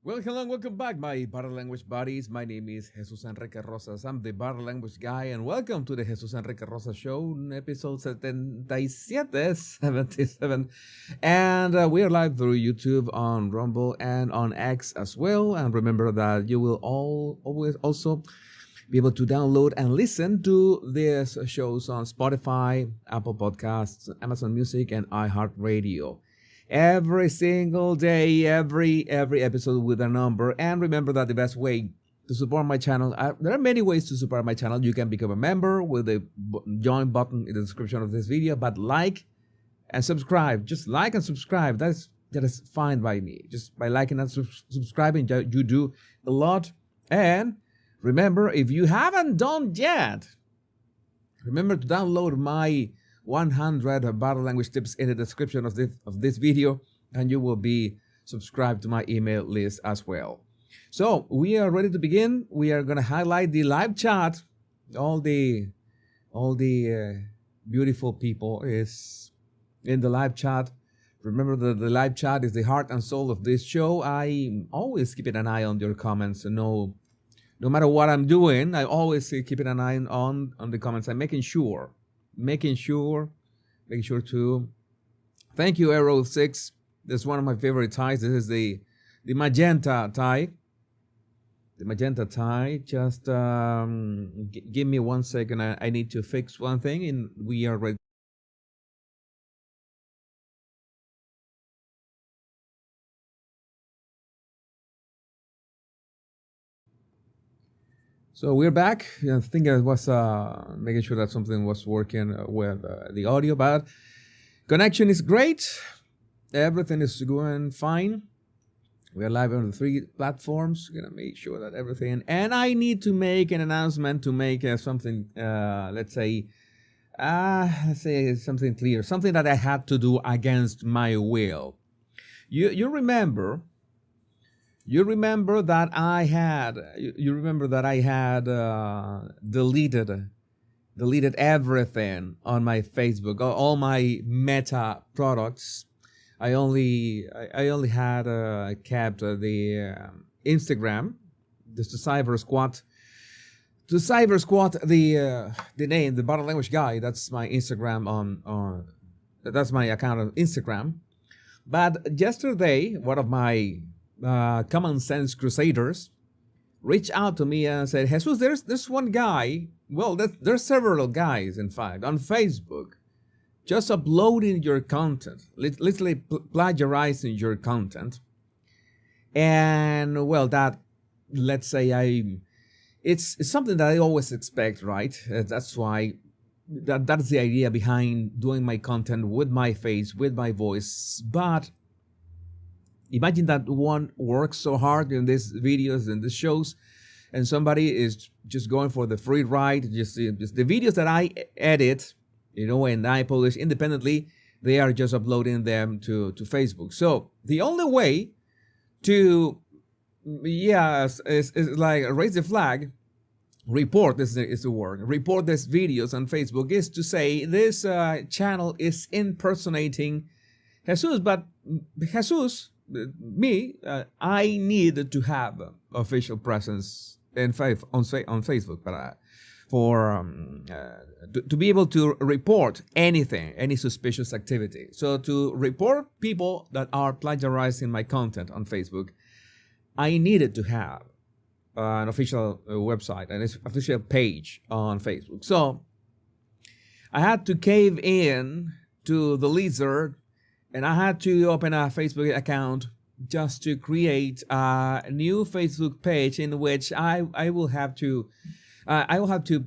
Well, hello and welcome back, my Barra Language buddies. My name is Jesus Enrique Rosas. I'm the Barra Language guy, and welcome to the Jesus Enrique Rosas Show, episode 77. And we are live through YouTube, on Rumble, and on X as well. And remember that you will always also be able to download and listen to these shows on Spotify, Apple Podcasts, Amazon Music, and iHeartRadio every single day, every episode with a number. And remember that the best way to support my channel, there are many ways to support my channel. You can become a member with the join button in the description of this video, but like and subscribe. Just like and subscribe. That is fine by me. Just by liking and subscribing, you do a lot. And remember, if you haven't done yet, remember to download my 100 Barra Language tips in the description of this video, and you will be subscribed to my email list as well. So we are ready to begin. We are going to highlight the live chat. All the beautiful people is in the live chat. Remember that the live chat is the heart and soul of this show. I always keep an eye on your comments. No matter what I'm doing, I always keep an eye on the comments. I'm making sure to thank you, Arrow 6. This is one of my favorite ties. This is the magenta tie. The magenta tie. Just give me 1 second. I need to fix one thing, and we are ready. So we're back. I think I was making sure that something was working with the audio, but connection is great. Everything is going fine. We are live on the 3 platforms. Gonna make sure that everything. And I need to make an announcement to make something. Let's say something clear. Something that I had to do against my will. You remember. You remember that I had deleted everything on my Facebook, all my Meta products. I only had kept the Instagram, just to cyber squat. The name, the Barra Language guy. That's my Instagram that's my account on Instagram. But yesterday, one of my common sense crusaders reached out to me and said, Jesus, there's one guy, well, there's several guys, in fact, on Facebook, just uploading your content, literally plagiarizing your content. And, well, that, let's say it's something that I always expect, right? That's why, that's the idea behind doing my content with my face, with my voice. But imagine that one works so hard in these videos and these shows, and somebody is just going for the free ride. Just the videos that I edit, and I publish independently, they are just uploading them to Facebook. So the only way to, is like raise the flag, report, this is the word, report these videos on Facebook, is to say this channel is impersonating Jesus, but Jesus, I need to have official presence on Facebook, but to be able to report any suspicious activity. So to report people that are plagiarizing my content on Facebook, I needed to have an official website, an official page on Facebook. So I had to cave in to the lizard, and I had to open a Facebook account just to create a new Facebook page in which I will have to I will have to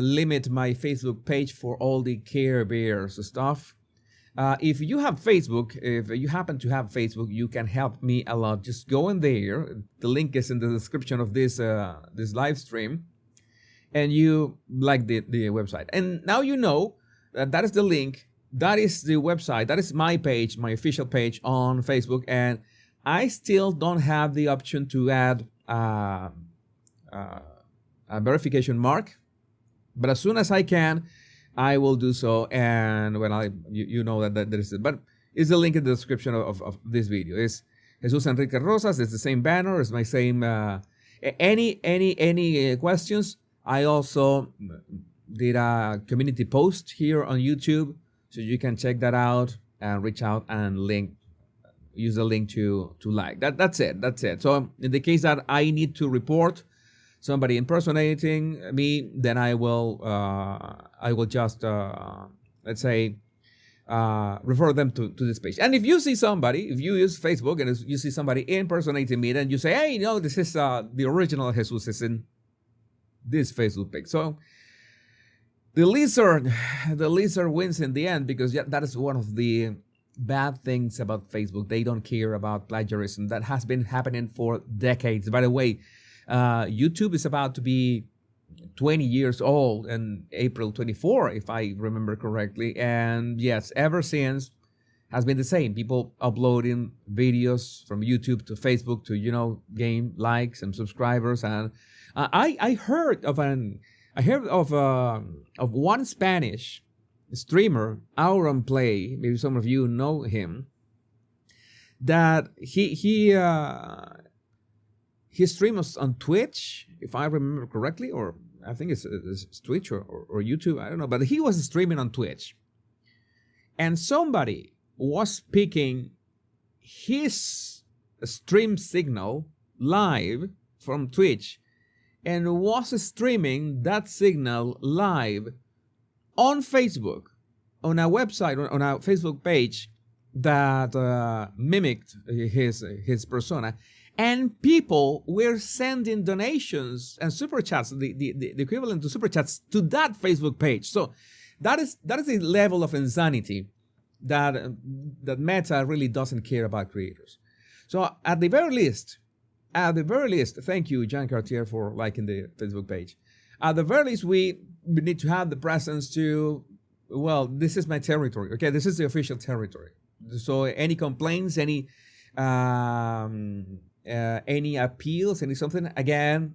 limit my Facebook page for all the Care Bears stuff. If you have Facebook, if you happen to have Facebook, you can help me a lot. Just go in there. The link is in the description of this this live stream, and you like the website. And now you know that is the link. That is the website. That is my page, my official page on Facebook. And I still don't have the option to add a verification mark. But as soon as I can, I will do so. And when you know that there is it. But it's the link in the description of this video. It's Jesus Enrique Rosas. It's the same banner. It's my same. Any questions? I also did a community post here on YouTube, so you can check that out and reach out and use the link to like. That's it. So in the case that I need to report somebody impersonating me, then I will just let's say refer them to this page. And if you see somebody, if you use Facebook and you see somebody impersonating me, then you say, hey, no, this is the original Jesus is in this Facebook page. So the lizard wins in the end, because that is one of the bad things about Facebook. They don't care about plagiarism. That has been happening for decades. By the way, YouTube is about to be 20 years old in April 24, if I remember correctly. And yes, ever since has been the same. People uploading videos from YouTube to Facebook to, gain likes and subscribers. And I heard of one Spanish streamer, Auron Play. Maybe some of you know him. That he streams on Twitch, if I remember correctly, or I think it's Twitch or YouTube. I don't know, but he was streaming on Twitch, and somebody was picking his stream signal live from Twitch and was streaming that signal live on Facebook, on a website, on a Facebook page that mimicked his persona. And people were sending donations and super chats, the equivalent to super chats, to that Facebook page. So that is a level of insanity that Meta really doesn't care about creators. So at the very least, thank you, Jean Cartier, for liking the Facebook page. At the very least, we need to have the presence to, well, this is my territory. Okay, this is the official territory. So any complaints, any appeals, any something, again,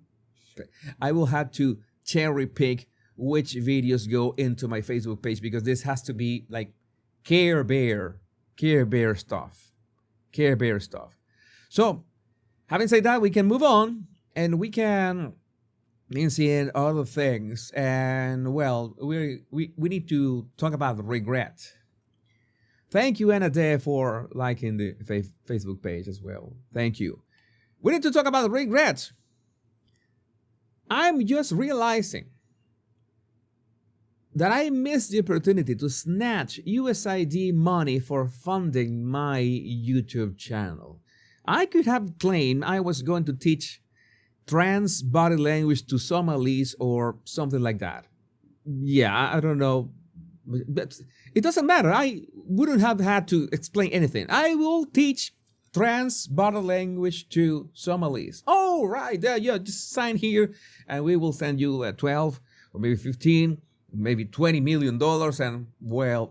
I will have to cherry pick which videos go into my Facebook page, because this has to be like Care Bear stuff. So having said that, we can move on and we can see other things. And well, we need to talk about regret. Thank you, Anna Day, for liking the Facebook page as well. Thank you. We need to talk about regret. I'm just realizing that I missed the opportunity to snatch USAID money for funding my YouTube channel. I could have claimed I was going to teach trans body language to Somalis or something like that. Yeah, I don't know. But it doesn't matter. I wouldn't have had to explain anything. I will teach trans body language to Somalis. Oh, right. Yeah, just sign here and we will send you 12 or maybe 15, maybe $20 million. And well,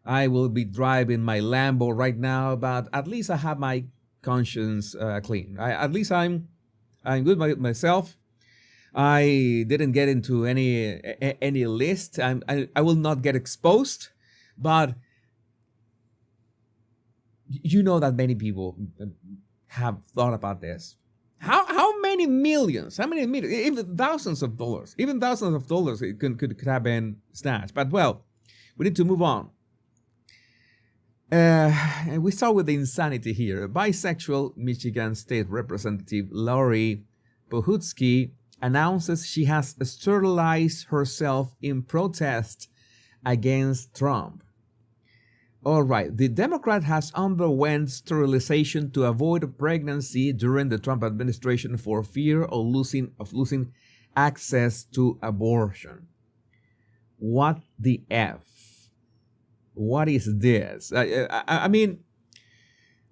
I will be driving my Lambo right now, but at least I have my conscience clean. At least I'm good by myself. I didn't get into any list. I will not get exposed, but you know that many people have thought about this. How many millions? Even thousands of dollars. It could have been snatched. But well, we need to move on. And we start with the insanity here. Bisexual Michigan State Representative Lori Pohutsky announces she has sterilized herself in protest against Trump. All right, the Democrat has underwent sterilization to avoid a pregnancy during the Trump administration for fear of losing access to abortion. What the F? What is this? I mean,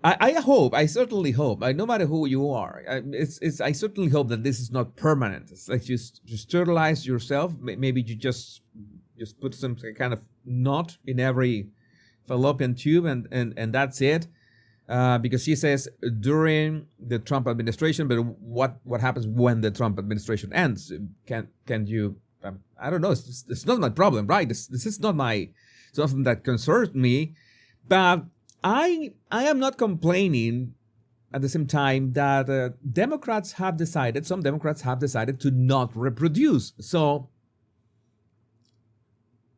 I certainly hope, no matter who you are, I certainly hope that this is not permanent. It's like you sterilize yourself. Maybe you just put some kind of knot in every fallopian tube, and that's it. Because she says during the Trump administration, but what happens when the Trump administration ends? Can you? I don't know. It's not my problem, right? This is not something that concerns me, but I am not complaining at the same time that some Democrats have decided to not reproduce. So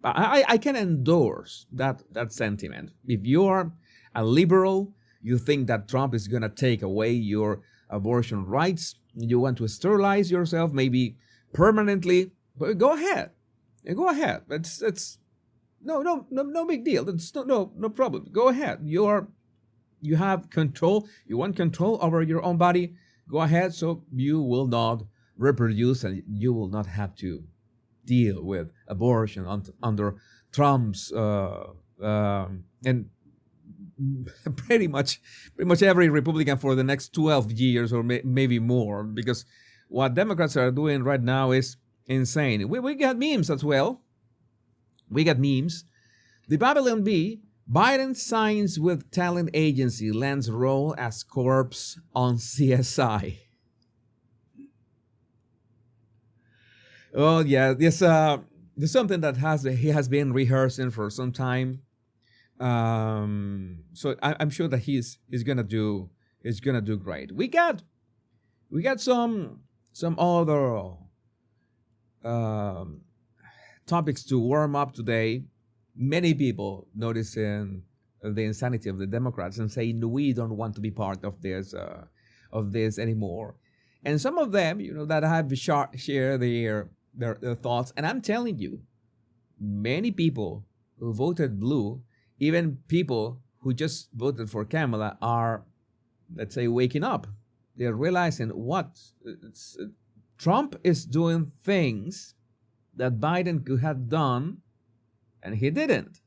I can endorse that sentiment. If you are a liberal, you think that Trump is going to take away your abortion rights, you want to sterilize yourself, maybe permanently, but go ahead. Go ahead. It's no big deal. It's no problem. Go ahead. You have control. You want control over your own body. Go ahead. So you will not reproduce, and you will not have to deal with abortion under Trump's and pretty much every Republican for the next 12 years or maybe more, because what Democrats are doing right now is insane. We got memes as well. We got memes. The Babylon Bee, Biden signs with talent agency, lands role as corpse on CSI. Oh yeah, there's something that he has been rehearsing for some time. So I'm sure that he's gonna do great. We got some other topics to warm up today. Many people noticing the insanity of the Democrats and saying we don't want to be part of this anymore. And some of them, that have share their thoughts. And I'm telling you, many people who voted blue, even people who just voted for Kamala, are, let's say, waking up. They're realizing Trump is doing things that Biden could have done, and he didn't.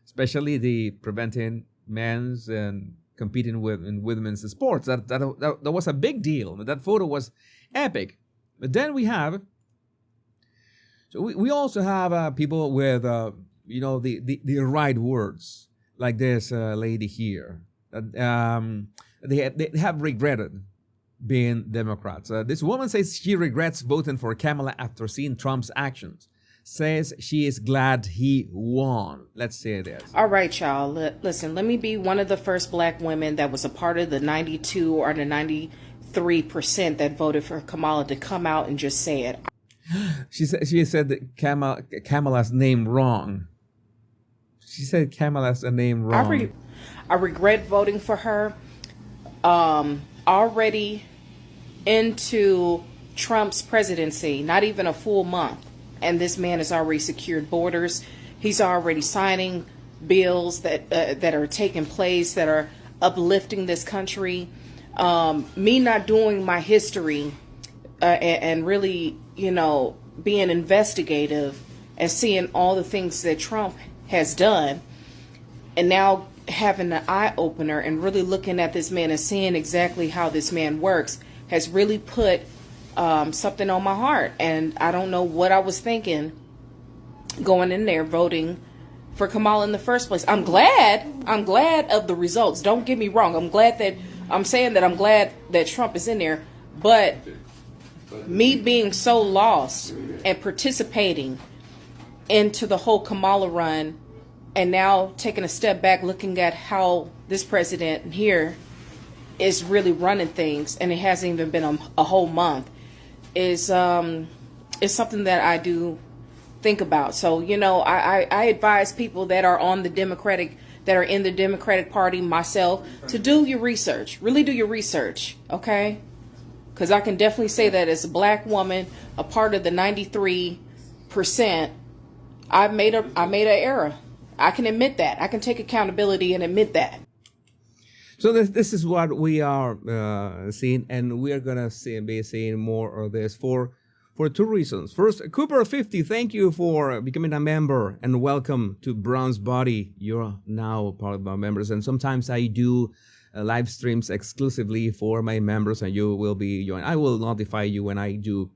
Especially the preventing men's and competing in women's sports. That was a big deal. That photo was epic. But then we also have people with the right words, like this lady here. They have regretted being Democrats. This woman says she regrets voting for Kamala after seeing Trump's actions. Says she is glad he won. Let's say this. All right, y'all. Listen, let me be one of the first black women that was a part of the 92 or the 93% that voted for Kamala to come out and just say it. She said that Kamala's name wrong. She said Kamala's name wrong. I regret voting for her. Already into Trump's presidency, not even a full month, and this man has already secured borders. He's already signing bills that are taking place, that are uplifting this country. Me not doing my history and really, being investigative and seeing all the things that Trump has done, and now having an eye opener and really looking at this man and seeing exactly how this man works has really put something on my heart. And I don't know what I was thinking going in there voting for Kamala in the first place. I'm glad of the results. Don't get me wrong. I'm glad that Trump is in there, but me being so lost and participating into the whole Kamala run, and now taking a step back, looking at how this president here is really running things, and it hasn't even been a whole month, is something that I do think about. So, I advise people that are in the Democratic Party, myself, to do your research. Really do your research, okay? Because I can definitely say that as a black woman, a part of the 93%, I made an error. I can admit that. I can take accountability and admit that. So this is what we are seeing, and we are gonna be seeing more of this for for two reasons. First, Cooper50, thank you for becoming a member and welcome to Brown's Body. You're now part of our members, and sometimes I do live streams exclusively for my members, and you will be joined. I will notify you when I do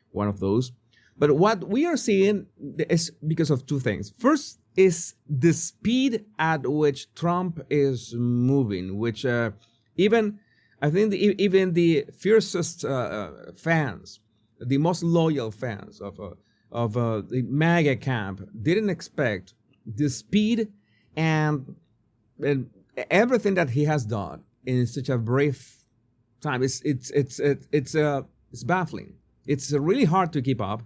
one of those. But what we are seeing is because of two things. First is the speed at which Trump is moving, which even the fiercest fans, the most loyal fans of the MAGA camp didn't expect the speed and everything that he has done in such a brief time. It's baffling. It's really hard to keep up.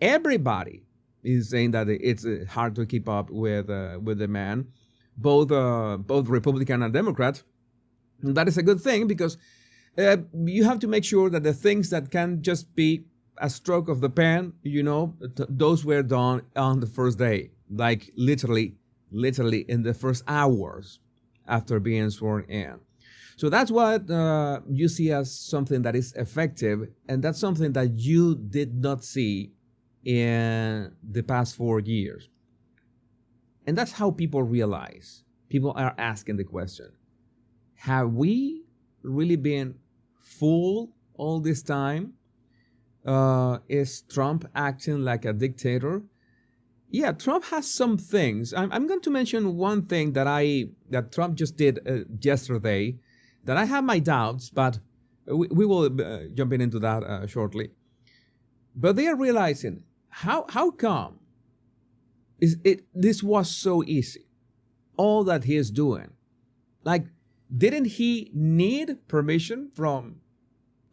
Everybody is saying that it's hard to keep up with the man, both Republican and Democrat. And that is a good thing because you have to make sure that the things that can just be a stroke of the pen, those were done on the first day, like literally in the first hours after being sworn in. So that's what you see as something that is effective, and that's something that you did not see in the past 4 years. And that's how people realize. People are asking the question, have we really been fooled all this time? Is Trump acting like a dictator? Yeah, Trump has some things. I'm going to mention one thing that Trump just did yesterday that I have my doubts, but we will jump into that shortly. But they are realizing, how come this was so easy? All that he is doing. Like, didn't he need permission from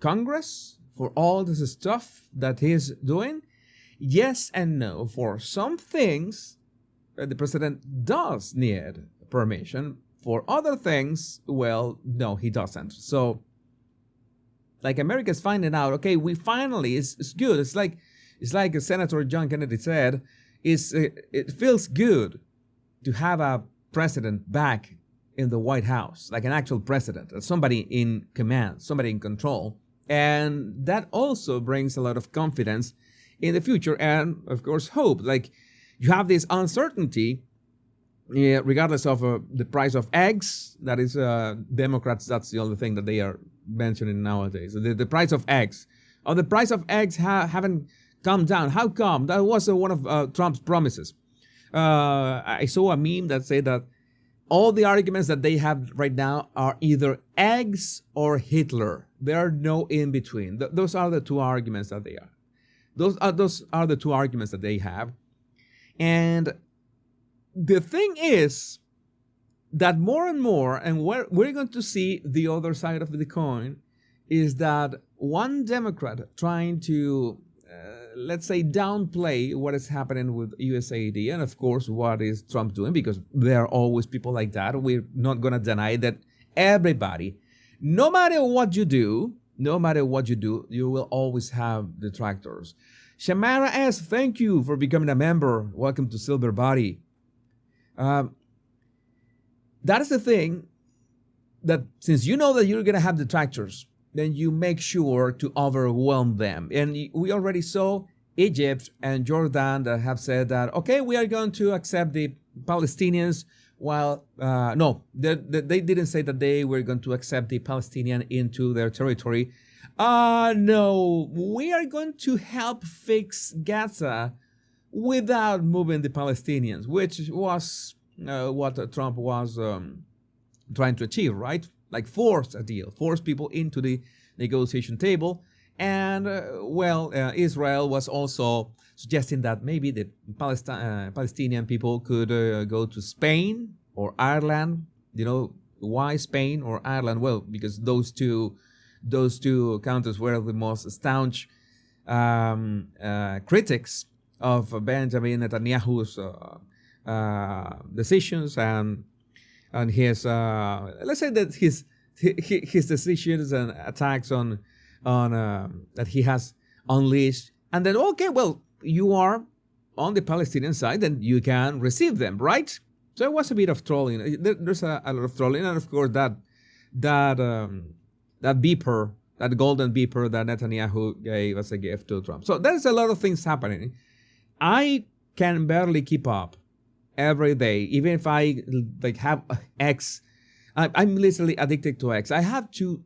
Congress for all this stuff that he's doing? Yes and no. For some things, the president does need permission. For other things, well, no, he doesn't. So, like, America's finding out, okay, we finally, it's good. It's like Senator John Kennedy said, it feels good to have a president back in the White House, like an actual president, somebody in command, somebody in control. And that also brings a lot of confidence in the future and, of course, hope. Like, you have this uncertainty, regardless of the price of eggs. That is, Democrats, that's the only thing that they are mentioning nowadays. The price of eggs. The price of eggs haven't come down. How come? That was one of Trump's promises. I saw a meme that said that all the arguments that they have right now are either eggs or Hitler. There are no in between. Those are the two arguments that they are. Those are the two arguments that they have. And the thing is that more and more, and we're going to see the other side of the coin, is that one Democrat trying to, let's say, downplay what is happening with USAID, and of course, what is Trump doing, because there are always people like that. We're not going to deny that everybody, no matter what you do, you will always have detractors. Shamara S., thank you for becoming a member. Welcome to Silver Body. That is the thing, that since you know that you're going to have detractors, then you make sure to overwhelm them. And we already saw Egypt and Jordan that have said that, okay, we are going to accept the Palestinians, while, no, they didn't say that they were going to accept the Palestinian into their territory. No, we are going to help fix Gaza without moving the Palestinians, which was what Trump was trying to achieve, right? Like force a deal, force people into the negotiation table. And, Israel was also suggesting that maybe the Palestinian people could go to Spain or Ireland. Why Spain or Ireland? Well, because those two countries were the most staunch critics of Benjamin Netanyahu's decisions and his, let's say that his decisions and attacks on that he has unleashed. And then, okay, well, you are on the Palestinian side, then you can receive them, right? So it was a bit of trolling. There's a lot of trolling, and of course that beeper that golden beeper that Netanyahu gave as a gift to Trump. So there's a lot of things happening. I can barely keep up every day, even if I like have X. I'm literally addicted to X. I have to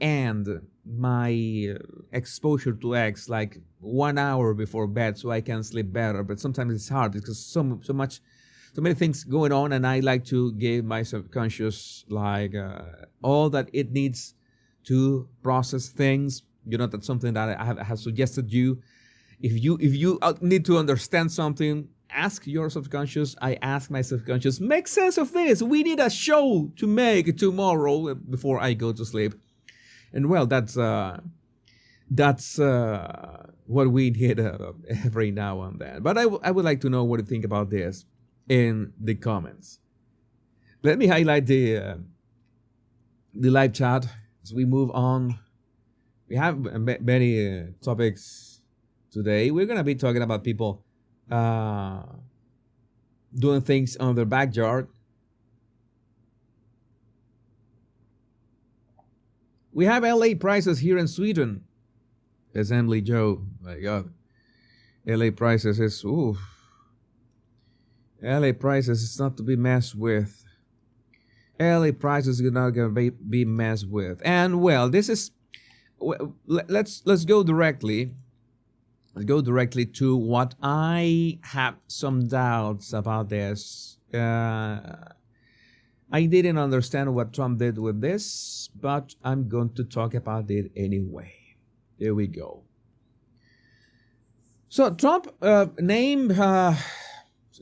end my exposure to X like 1 hour before bed so I can sleep better. But sometimes it's hard because so many things going on, and I like to give my subconscious like all that it needs to process things. You know, that's something that I have suggested you. If you need to understand something, ask your subconscious. I ask my subconscious, make sense of this. We need a show to make tomorrow before I go to sleep. And well, that's what we need every now and then. But I would like to know what you think about this in the comments. Let me highlight the live chat as we move on. We have many topics today. We're going to be talking about people doing things on their backyard. We have LA prices here in Sweden. Assembly Joe, my God. LA prices is, ooh. LA prices is not to be messed with. LA prices are not going to be messed with. And well, this is, let's go directly. Let's go directly to what I have some doubts about this. I didn't understand what Trump did with this, but I'm going to talk about it anyway. Here we go. So Trump named some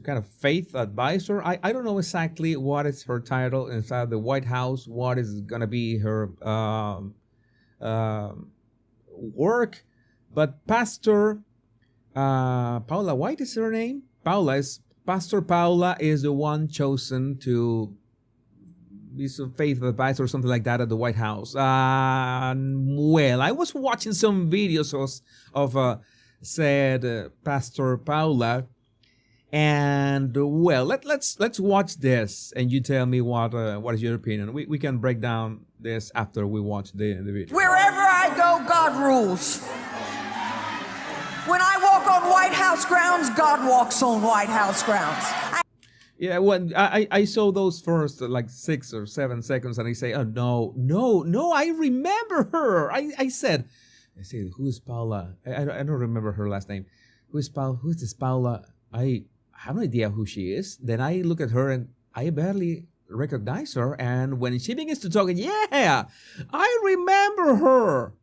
kind of faith advisor. I don't know exactly what is her title inside the White House, what is going to be her work, but Pastor Paula White is her name. Pastor Paula is the one chosen to be some faith advisor or something like that at the White House. Well, I was watching some videos of said Pastor Paula, and well, let's watch this, and you tell me what is your opinion. We can break down this after we watch the video. Wherever I go, God rules. When I walk on White House grounds, God walks on White House grounds. Yeah, when I saw those first like 6 or 7 seconds, and I say, oh no, I remember her. I said, who is Paula? I don't remember her last name. Who is this Paula? I have no idea who she is. Then I look at her and I barely recognize her. And when she begins to talk, yeah, I remember her.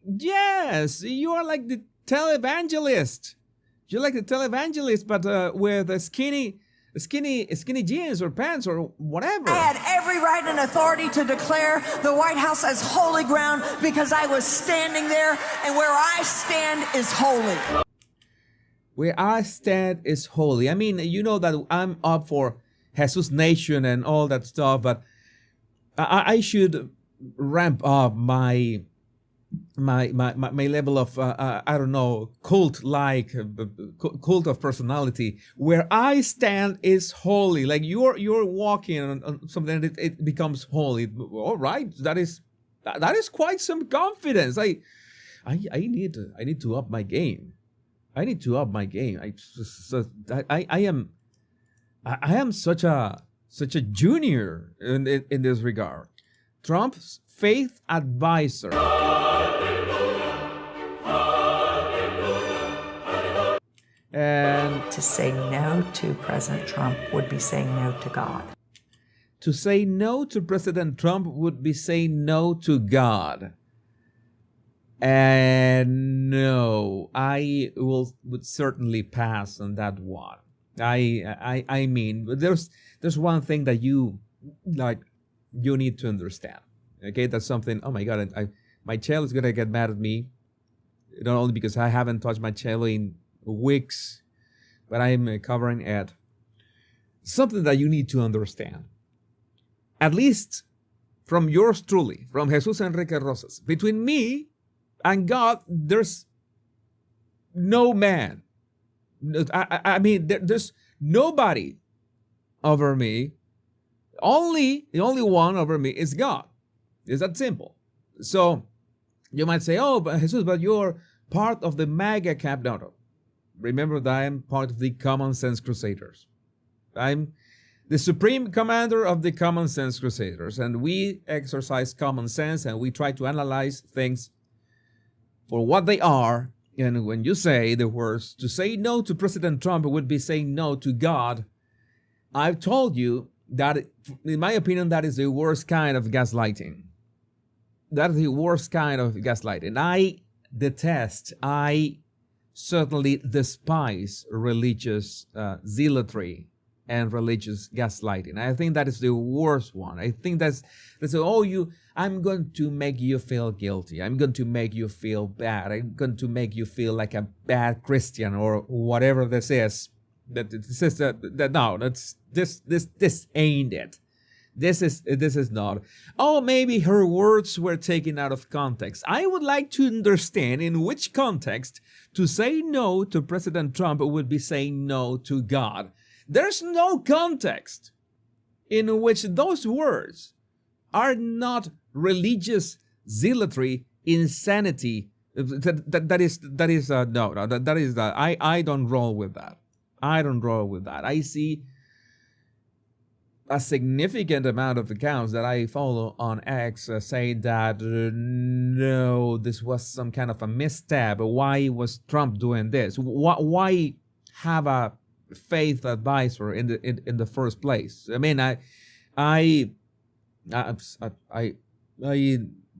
Yes, you are like the televangelist. You're like the televangelist, but with a skinny jeans or pants or whatever. I had every right and authority to declare the White House as holy ground because I was standing there, and where I stand is holy. Where I stand is holy. I mean, you know that I'm up for Jesus Nation and all that stuff, but I should ramp up my level of I don't know, cult of personality. Where I stand is holy. Like you're walking on something, and it becomes holy. All right, that is quite some confidence. I need to up my game. I need to up my game. I am such a junior in this regard. Trump's faith advisor. And to say no to President Trump would be saying no to God. To say no to President Trump would be saying no to God. And no, I would certainly pass on that one. I mean, there's one thing that you need to understand. Okay, that's something. Oh my God, my cello is gonna get mad at me. Not only because I haven't touched my cello in weeks, but I'm covering it. Something that you need to understand. At least from yours truly, from Jesus Enrique Rosas. Between me and God, there's no man. I mean, there's nobody over me. The only one over me is God. It's that simple. So you might say, oh, but Jesus, but you're part of the MAGA camp. No, no. Remember that I'm part of the Common Sense Crusaders. I'm the supreme commander of the Common Sense Crusaders, and we exercise common sense and we try to analyze things for what they are. And when you say the words, to say no to President Trump would be saying no to God, I've told you that, in my opinion, that is the worst kind of gaslighting. That is the worst kind of gaslighting. I detest, I certainly despise religious zealotry and religious gaslighting. I think that is the worst one. I think that's I'm going to make you feel guilty. I'm going to make you feel bad. I'm going to make you feel like a bad Christian or whatever this is. This ain't it. This is not. Oh, maybe her words were taken out of context. I would like to understand in which context to say no to President Trump would be saying no to God. There's no context in which those words are not religious zealotry, insanity. I don't roll with that. I don't roll with that. I see a significant amount of accounts that I follow on X saying that no, this was some kind of a misstep. Why was Trump doing this? Why have a faith advisor in the first place? I mean, I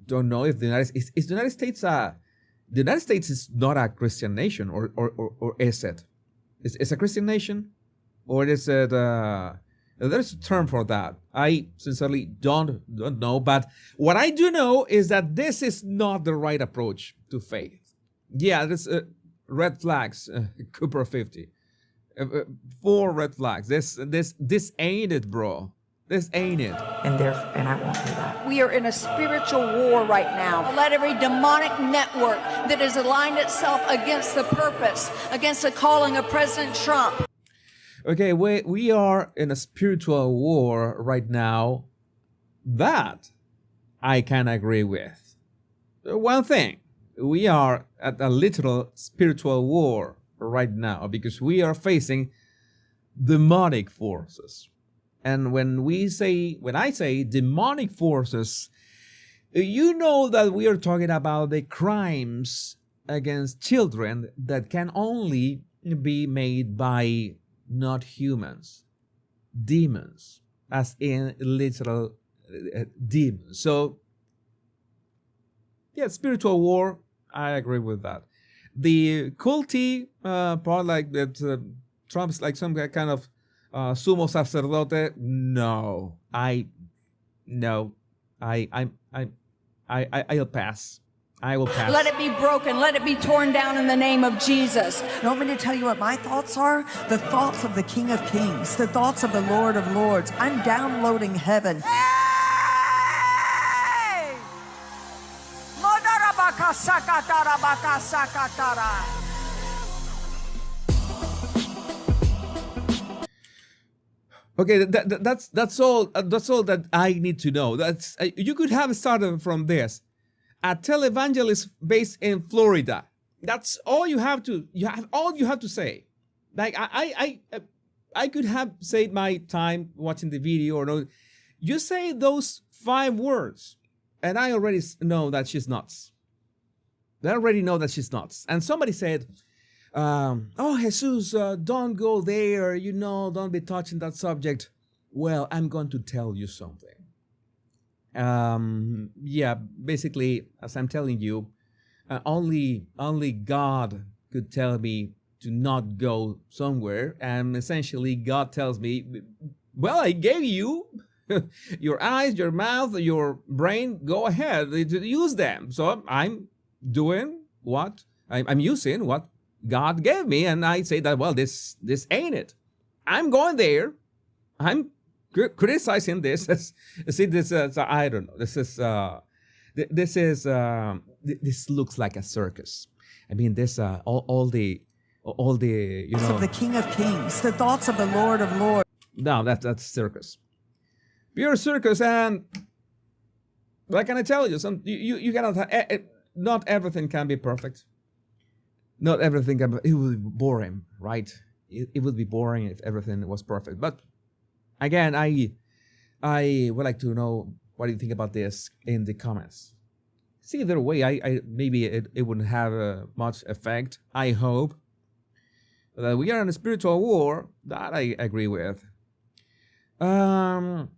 don't know if the United States is not a Christian nation, or is it? Is a Christian nation, or is it? There's a term for that. I sincerely don't know. But what I do know is that this is not the right approach to faith. Yeah, there's red flags. Cooper 50. 4 red flags. This ain't it, bro. This ain't it. And I won't do that. We are in a spiritual war right now. Let every demonic network that has aligned itself against the purpose, against the calling of President Trump. Okay, we are in a spiritual war right now. That I can agree with. One thing, we are at a literal spiritual war right now because we are facing demonic forces. And when I say demonic forces, you know that we are talking about the crimes against children that can only be made by not humans, demons, as in literal demons. So, yeah, spiritual war, I agree with that. The culty part, like that, Trump's like some kind of sumo sacerdote. No, I'll pass. I will pass. Let it be broken. Let it be torn down in the name of Jesus. You want me to tell you what my thoughts are? The thoughts of the King of Kings, the thoughts of the Lord of Lords. I'm downloading heaven. Hey! Okay, that's all. That's all that I need to know. That's you could have started from this. A televangelist based in Florida. That's all you have to. All you have to say. Like I could have saved my time watching the video or no. You say those 5 words, and I already know that she's nuts. I already know that she's nuts. And somebody said, "Oh, Jesus, don't go there. Don't be touching that subject." Well, I'm going to tell you something. Yeah, basically, as I'm telling you, only God could tell me to not go somewhere, and essentially God tells me, well, I gave you your eyes, your mouth, your brain, go ahead, use them. So I'm doing what I'm using what God gave me, and I say that, well, this ain't it. I'm going there. I'm criticizing this. See, this I don't know. This looks like a circus. I mean, this all the of the King of Kings, the thoughts of the Lord of Lords. No, that's circus. Pure circus, and What can I tell you? You cannot. Not everything can be perfect. Not everything can. It would be boring, right? It would be boring if everything was perfect. But again, I would like to know what do you think about this in the comments. See, either way, I maybe it wouldn't have much effect. I hope that we are in a spiritual war. That I agree with. And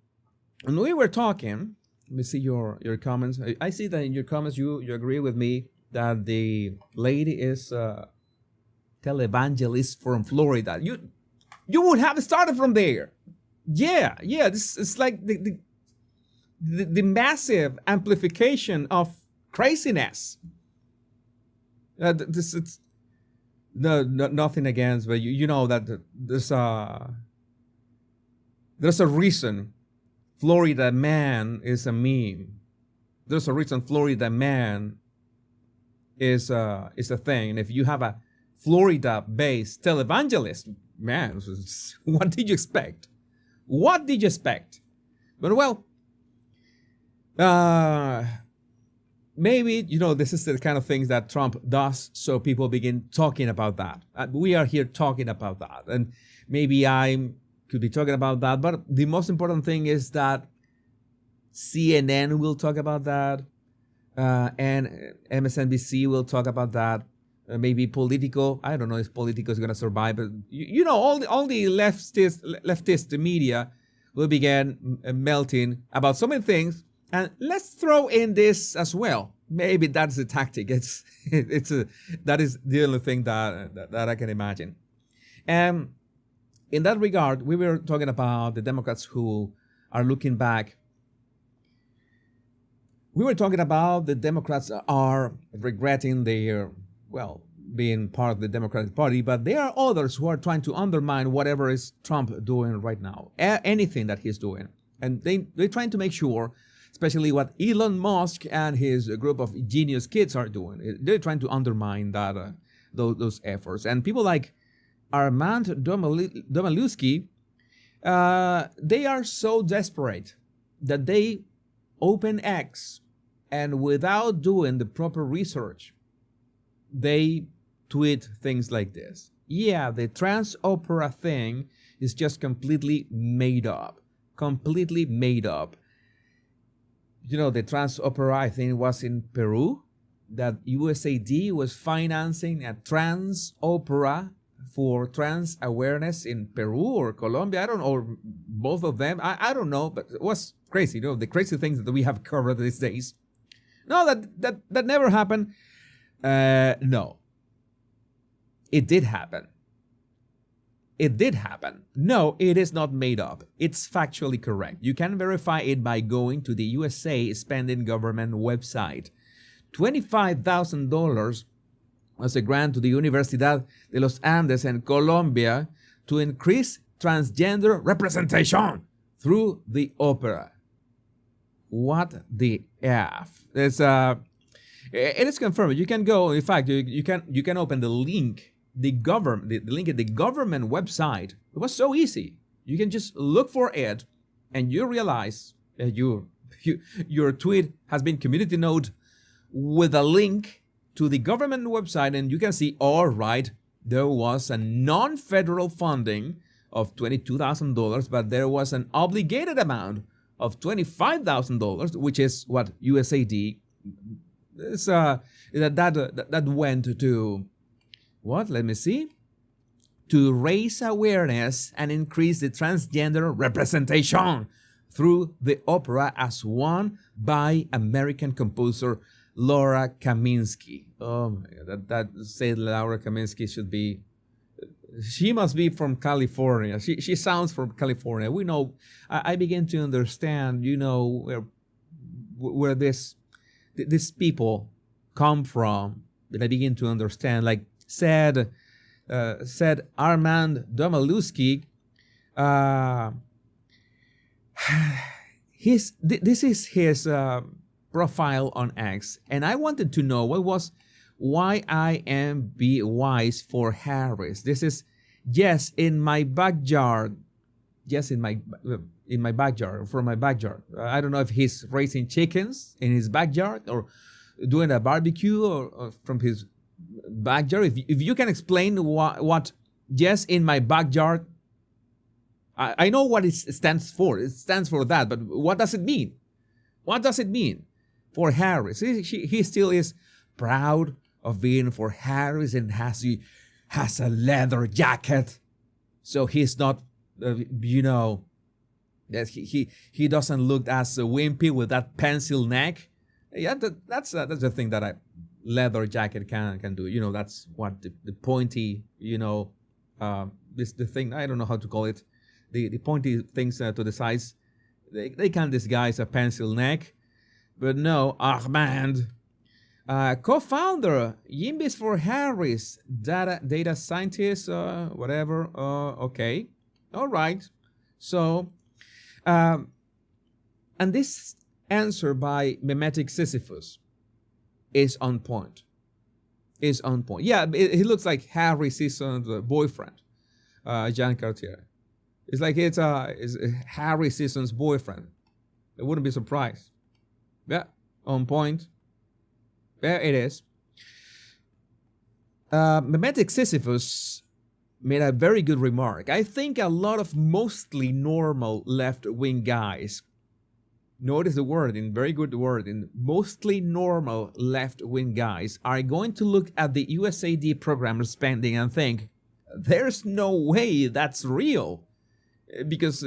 we were talking. Let me see your comments. I see that in your comments you agree with me that the lady is a televangelist from Florida. You would have started from there. Yeah. This is like the massive amplification of craziness. This it's nothing against, but you know that there's a reason Florida man is a meme. There's a reason Florida man is a thing. And if you have a Florida-based televangelist, man, what did you expect? What did you expect? But well, maybe, this is the kind of things that Trump does, so people begin talking about that. We are here talking about that. And maybe I could be talking about that, but the most important thing is that CNN will talk about that, and MSNBC will talk about that. Maybe Politico. I don't know if Politico is going to survive, but all the leftist media will begin melting about so many things. And let's throw in this as well. Maybe that's the tactic. That is the only thing that I can imagine. And in that regard, we were talking about the Democrats who are looking back. We were talking about the Democrats are regretting their, being part of the Democratic Party, but there are others who are trying to undermine whatever is Trump doing right now, anything that he's doing. And they're trying to make sure, especially what Elon Musk and his group of genius kids are doing. They're trying to undermine those efforts. And people like Armand Domalewski, they are so desperate that they open X, and without doing the proper research, they tweet things like this. Yeah, the trans opera thing is just completely made up. Completely made up. The trans opera, I think, was in Peru, that USAID was financing a trans opera for trans awareness in Peru or Colombia. I don't know, or both of them. I don't know, but it was crazy. The crazy things that we have covered these days. No, that never happened. No. It did happen. It did happen. No, it is not made up. It's factually correct. You can verify it by going to the USA Spending Government website. $25,000 was a grant to the Universidad de los Andes in Colombia to increase transgender representation through the opera. What the F? It is confirmed. You can go. In fact, you can open the link. The link at the government website. It was so easy. You can just look for it, and you realize that your tweet has been community noted with a link to the government website, and you can see, all right, there was a non-federal funding of $22,000, but there was an obligated amount of $25,000, which is what USAID that went to. What? Let me see. To raise awareness and increase the transgender representation through the opera as won by American composer Laura Kaminsky. Oh my God, that said Laura Kaminsky should be. She must be from California. She sounds from California. We know. I begin to understand. Where these people come from. That I begin to understand. Like said Armand Domalewski. This is his profile on X, and I wanted to know what was YIMB wise for Harris. This is yes in my backyard. just in my backyard, from my backyard. I don't know if he's raising chickens in his backyard or doing a barbecue or from his backyard. If you can explain what just in my backyard, I know what it stands for. It stands for that, but what does it mean? What does it mean for Harris? He still is proud of being for Harris and has a leather jacket. So he's not, that he doesn't look as wimpy with that pencil neck. Yeah, that's the thing that a leather jacket can do. That's what the pointy, this the thing, I don't know how to call it. The pointy things to the sides, they can disguise a pencil neck. But no, Ahmad, co-founder, Yimbis for Harris, data scientist, whatever. Okay, all right. So, and this answer by mimetic Sisyphus is on point. Yeah, he looks like Harry Season's boyfriend, Jean Cartier. It's like it's Harry Season's boyfriend. I wouldn't be surprised. Yeah, on point. There it is. Mimetic Sisyphus made a very good remark. I think a lot of mostly normal left-wing guys, notice the word, in very good word, in mostly normal left-wing guys are going to look at the USAID program spending and think, there's no way that's real. Because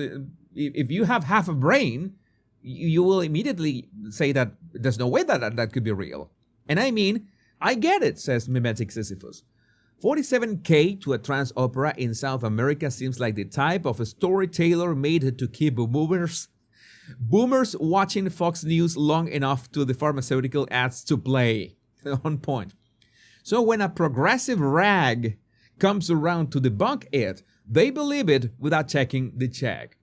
if you have half a brain, you will immediately say that there's no way that could be real. And I mean, I get it, says mimetic Sisyphus. $47K to a trans opera in South America seems like the type of a storyteller made to keep boomers watching Fox News long enough to the pharmaceutical ads to play. On point. So when a progressive rag comes around to debunk it, they believe it without checking the check.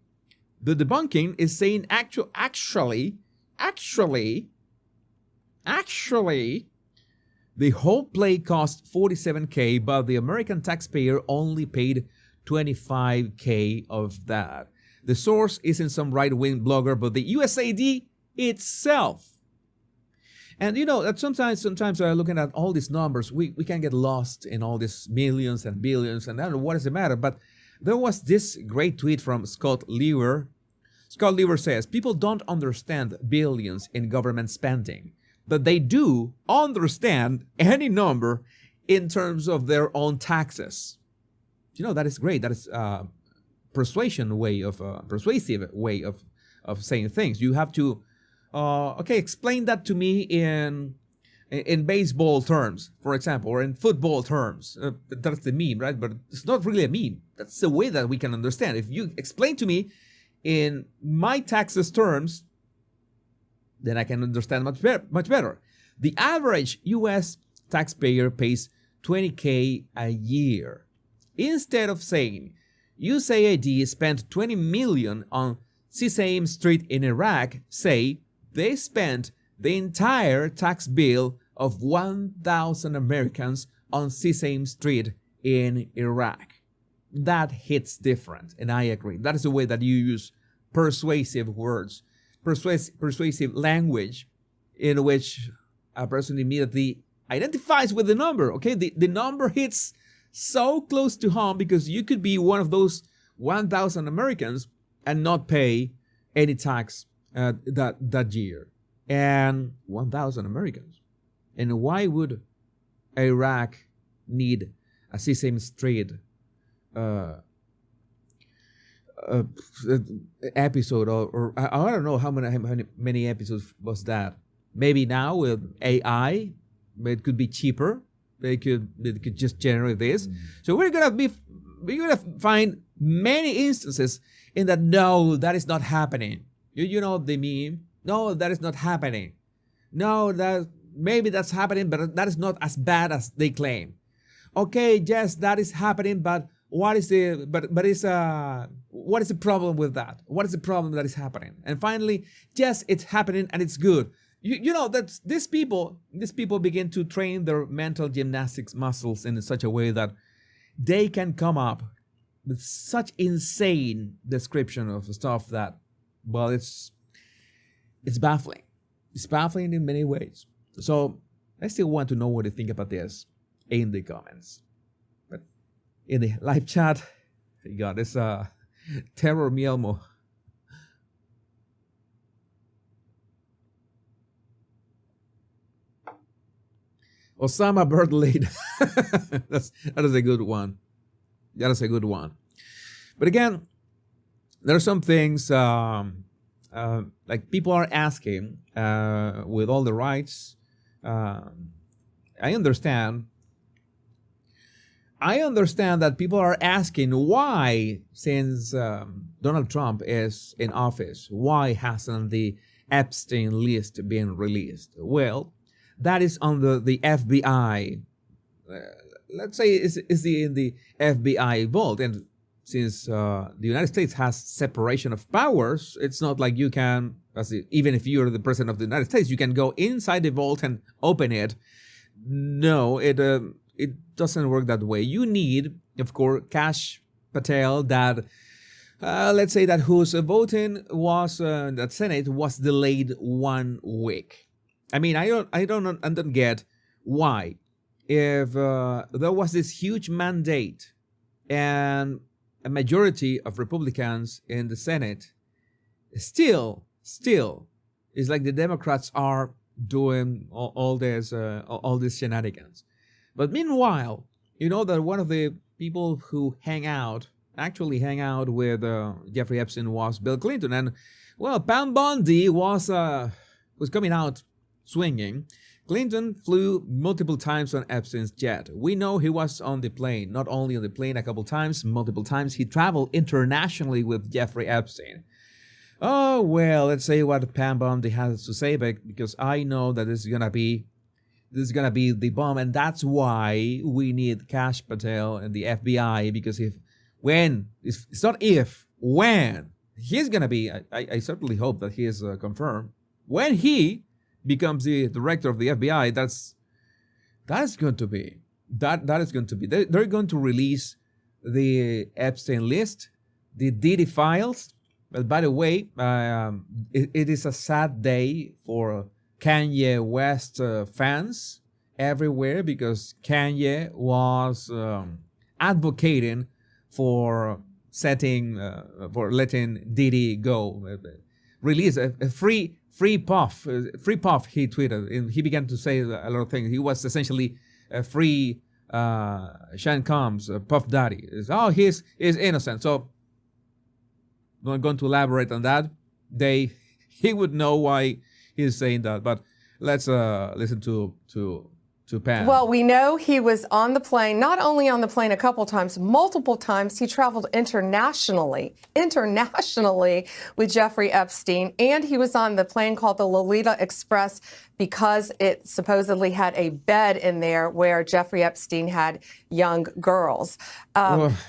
The debunking is saying actually, the whole play cost $47K, but the American taxpayer only paid $25K of that. The source isn't some right-wing blogger, but the USAID itself. And that sometimes looking at all these numbers, we can get lost in all these millions and billions, and I don't know what is the matter, but there was this great tweet from Scott Lewer. Scott Lewer says, people don't understand billions in government spending, but they do understand any number in terms of their own taxes. That is great. That is persuasive way of saying things. You have to, explain that to me in baseball terms, for example, or in football terms. That's the meme, right? But it's not really a meme. That's the way that we can understand. If you explain to me in my taxes terms, then I can understand much better. The average U.S. taxpayer pays $20K a year. Instead of saying USAID spent $20 million on Sesame Street in Iraq, say they spent the entire tax bill of 1,000 Americans on Sesame Street in Iraq. That hits different, and I agree. That is the way that you use persuasive words, persuasive language, in which a person immediately identifies with the number. Okay, the number hits so close to home because you could be one of those 1,000 Americans and not pay any tax that year. And 1,000 Americans. And why would Iraq need a Sesame Street episode, or I don't know how many episodes was that. Maybe now with AI, it could be cheaper. It could just generate this. So we're gonna find many instances in that. No, that is not happening. You know the meme. No, that is not happening. No, that maybe that's happening, but that is not as bad as they claim. Okay, yes, that is happening, but what is the problem with that? What is the problem that is happening? And finally, yes, it's happening and it's good. That these people begin to train their mental gymnastics muscles in such a way that they can come up with such insane description of stuff that, well, it's baffling. It's baffling in many ways. So I still want to know what you think about this in the comments. But in the live chat, you got this Terror Mielmo. Osama Birdlade. That is a good one. That is a good one. But again, there are some things like people are asking with all the rights. I understand that people are asking why, since Donald Trump is in office, why hasn't the Epstein list been released? Well, that is under the FBI. Let's say it's in the FBI vault. And since the United States has separation of powers, it's not like you can, even if you're the president of the United States, you can go inside the vault and open it. No, it doesn't work that way. You need, of course, Kash Patel, that let's say that whose voting was that Senate was delayed 1 week. I mean, I don't get why, if there was this huge mandate and a majority of Republicans in the Senate, still it's like the Democrats are doing all these shenanigans. But meanwhile, you know that one of the people who actually hang out with Jeffrey Epstein was Bill Clinton, and well, Pam Bondi was coming out swinging. Clinton flew multiple times on Epstein's jet. We know he was on the plane, not only on the plane a couple times, multiple times. He traveled internationally with Jeffrey Epstein. Oh, well, let's say what Pam Bondi has to say, because I know that this is gonna be the bomb, and that's why we need Kash Patel and the FBI, because when he's gonna be, I certainly hope that he is confirmed, when he becomes the director of the FBI, that is going to be. They're going to release the Epstein list, the Diddy files. But by the way, it is a sad day for Kanye West fans everywhere, because Kanye was advocating for letting Diddy go, release a free puff, he tweeted, and he began to say a lot of things. He was essentially a free Sean Combs, Puff Daddy. He's innocent. So I'm not going to elaborate on that. He would know why he's saying that. But let's listen to Pam. Well, we know he was on the plane, not only on the plane a couple times, multiple times. He traveled internationally with Jeffrey Epstein, and he was on the plane called the Lolita Express because it supposedly had a bed in there where Jeffrey Epstein had young girls.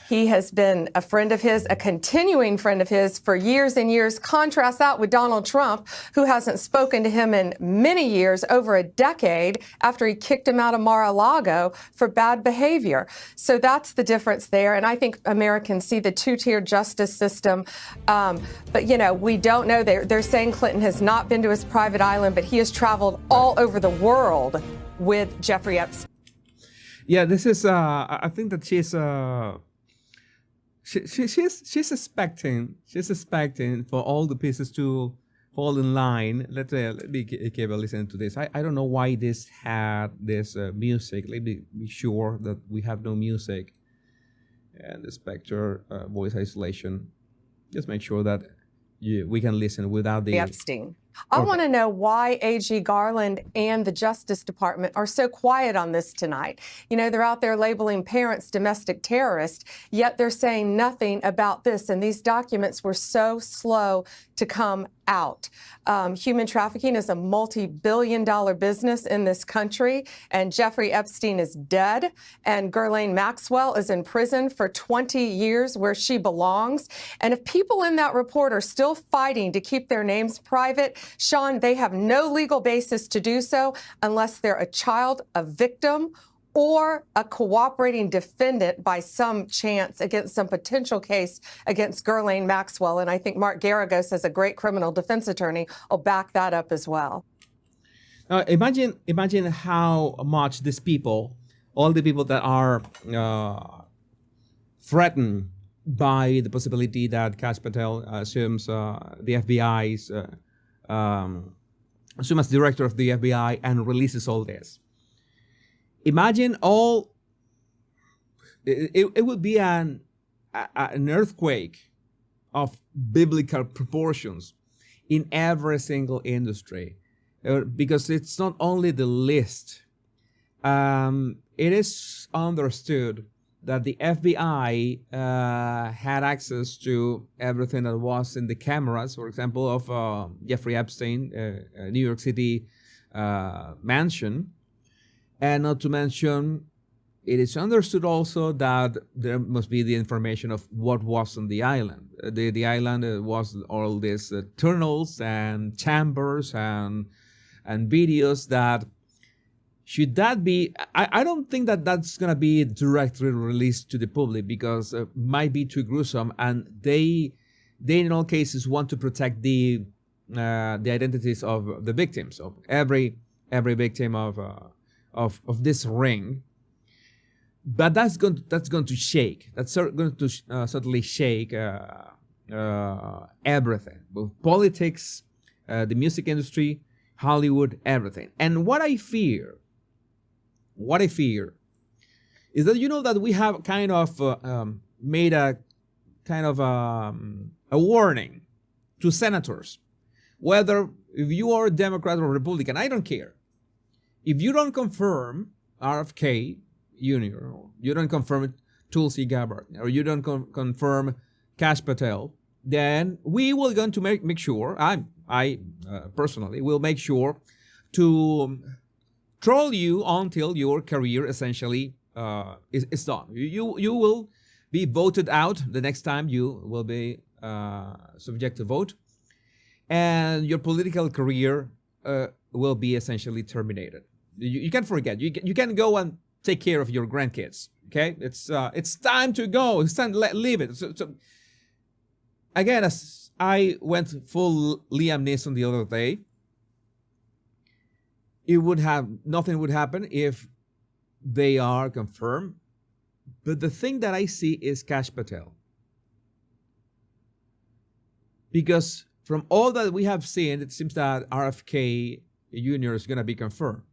He has been a friend of his, a continuing friend of his for years and years. Contrast that with Donald Trump, who hasn't spoken to him in many years, over a decade, after he kicked him out of Mar-a-Lago for bad behavior. So that's the difference there. And I think Americans see the two-tier justice system. But, we don't know. They're saying Clinton has not been to his private island, but he has traveled all over the world with Jeffrey Epstein. Yeah, this is. I think that she's expecting for all the pieces to fall in line. Let me keep listening to this. I don't know why this had this music. Let me be sure that we have no music and the Spectre voice isolation. Just make sure that we can listen without the Epstein. I want to know why AG Garland and the Justice Department are so quiet on this tonight. They're out there labeling parents domestic terrorists, yet they're saying nothing about this. And these documents were so slow to come out. Human trafficking is a multi-billion-dollar business in this country, and Jeffrey Epstein is dead, and Ghislaine Maxwell is in prison for 20 years where she belongs. And if people in that report are still fighting to keep their names private, Sean, they have no legal basis to do so unless they're a child, a victim, or a cooperating defendant by some chance against some potential case against Ghislaine Maxwell. And I think Mark Garagos, as a great criminal defense attorney, will back that up as well. Imagine how much these people, all the people that are threatened by the possibility that Kash Patel assumes the FBI's, assumes as director of the FBI and releases all this. Imagine all, it would be an earthquake of biblical proportions in every single industry. Because it's not only the list. It is understood that the FBI had access to everything that was in the cameras, for example, of Jeffrey Epstein, New York City mansion. And not to mention, it is understood also that there must be the information of what was on the island. The island was all these tunnels and chambers and videos that should that be, I don't think that that's going to be directly released to the public because it might be too gruesome, and they in all cases want to protect the identities of the victims, of every victim of this ring. But that's going to shake. That's going to certainly shake everything, both politics, the music industry, Hollywood, everything. And what I fear is that, you know, that we have kind of made a kind of a warning to senators, whether if you are a Democrat or Republican, I don't care. If you don't confirm RFK Jr., or you don't confirm Tulsi Gabbard, or you don't confirm Kash Patel, then we will going to make sure, I personally will make sure to troll you until your career essentially is done. You will be voted out the next time you will be subject to vote, and your political career will be essentially terminated. You can't forget. You can go and take care of your grandkids. Okay, it's time to go. It's time to leave it. So again, as I went full Liam Neeson the other day, nothing would happen if they are confirmed. But the thing that I see is Kash Patel, because from all that we have seen, it seems that RFK Jr. is going to be confirmed.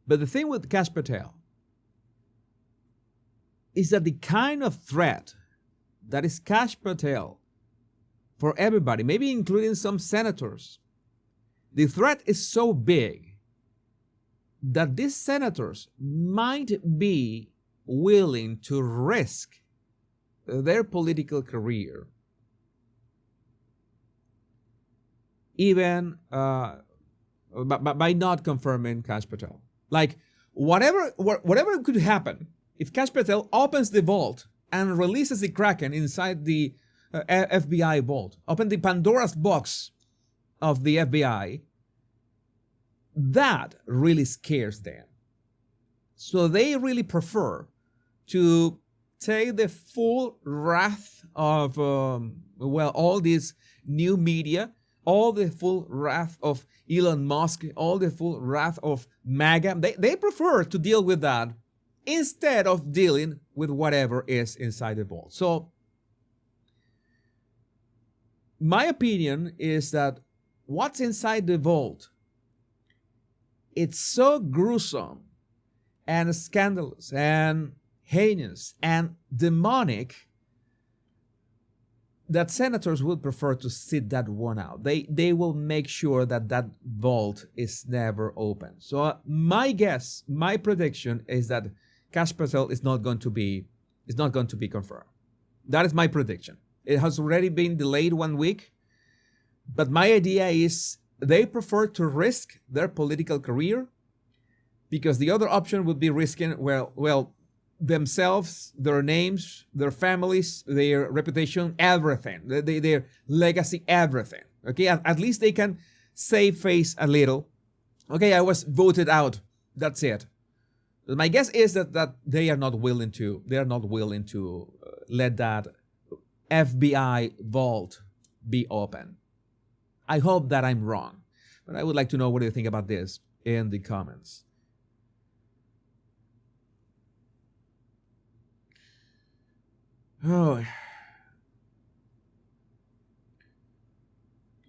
But the thing with Kash Patel is that the kind of threat that is Kash Patel for everybody, maybe including some senators, the threat is so big that these senators might be willing to risk their political career even by not confirming Kash Patel. Like, whatever could happen if Kash Patel opens the vault and releases the Kraken inside the FBI vault, open the Pandora's box of the FBI, that really scares them. So they really prefer to take the full wrath of, all this new media, all the full wrath of Elon Musk, all the full wrath of MAGA. They prefer to deal with that instead of dealing with whatever is inside the vault. So my opinion is that what's inside the vault, it's so gruesome and scandalous and heinous and demonic that senators will prefer to sit that one out. They will make sure that that vault is never open. So my guess, my prediction is that Kash Patel is not going to be confirmed. That is my prediction. It has already been delayed 1 week, but my idea is they prefer to risk their political career because the other option would be risking, themselves, their names, their families, their reputation, everything, their legacy, everything. Okay, at least they can save face a little. Okay, I was voted out. That's it. My guess is that they are not willing to let that FBI vault be open. I hope that I'm wrong, but I would like to know what you think about this in the comments. Oh,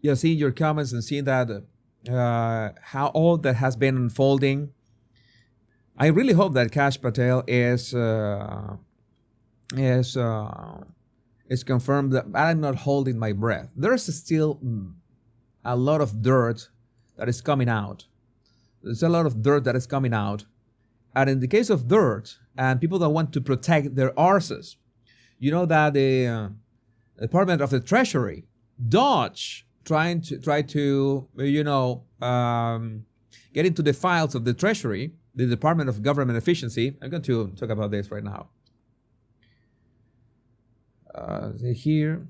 you see your comments and see that how all that has been unfolding. I really hope that Kash Patel is confirmed. That I'm not holding my breath. There's still a lot of dirt that is coming out. There's a lot of dirt that is coming out, and in the case of dirt and people that want to protect their arses, you know that the Department of the Treasury, Dodge, try to get into the files of the Treasury, the Department of Government Efficiency. I'm going to talk about this right now. Here,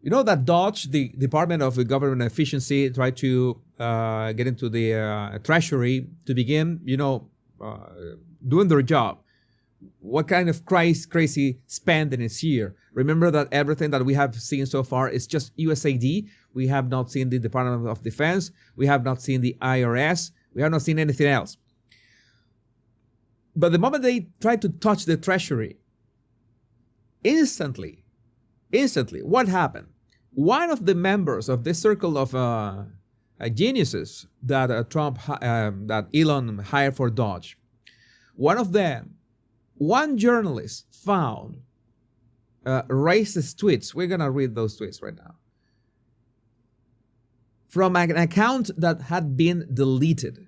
you know that Dodge, the Department of Government Efficiency, tried to get into the Treasury to begin, doing their job. What kind of crazy spending is here? Remember that everything that we have seen so far is just USAID. We have not seen the Department of Defense. We have not seen the IRS. We have not seen anything else. But the moment they try to touch the Treasury, instantly, what happened? One of the members of this circle of geniuses that that Elon hired for Dodge, one journalist found racist tweets. We're going to read those tweets right now. From an account that had been deleted.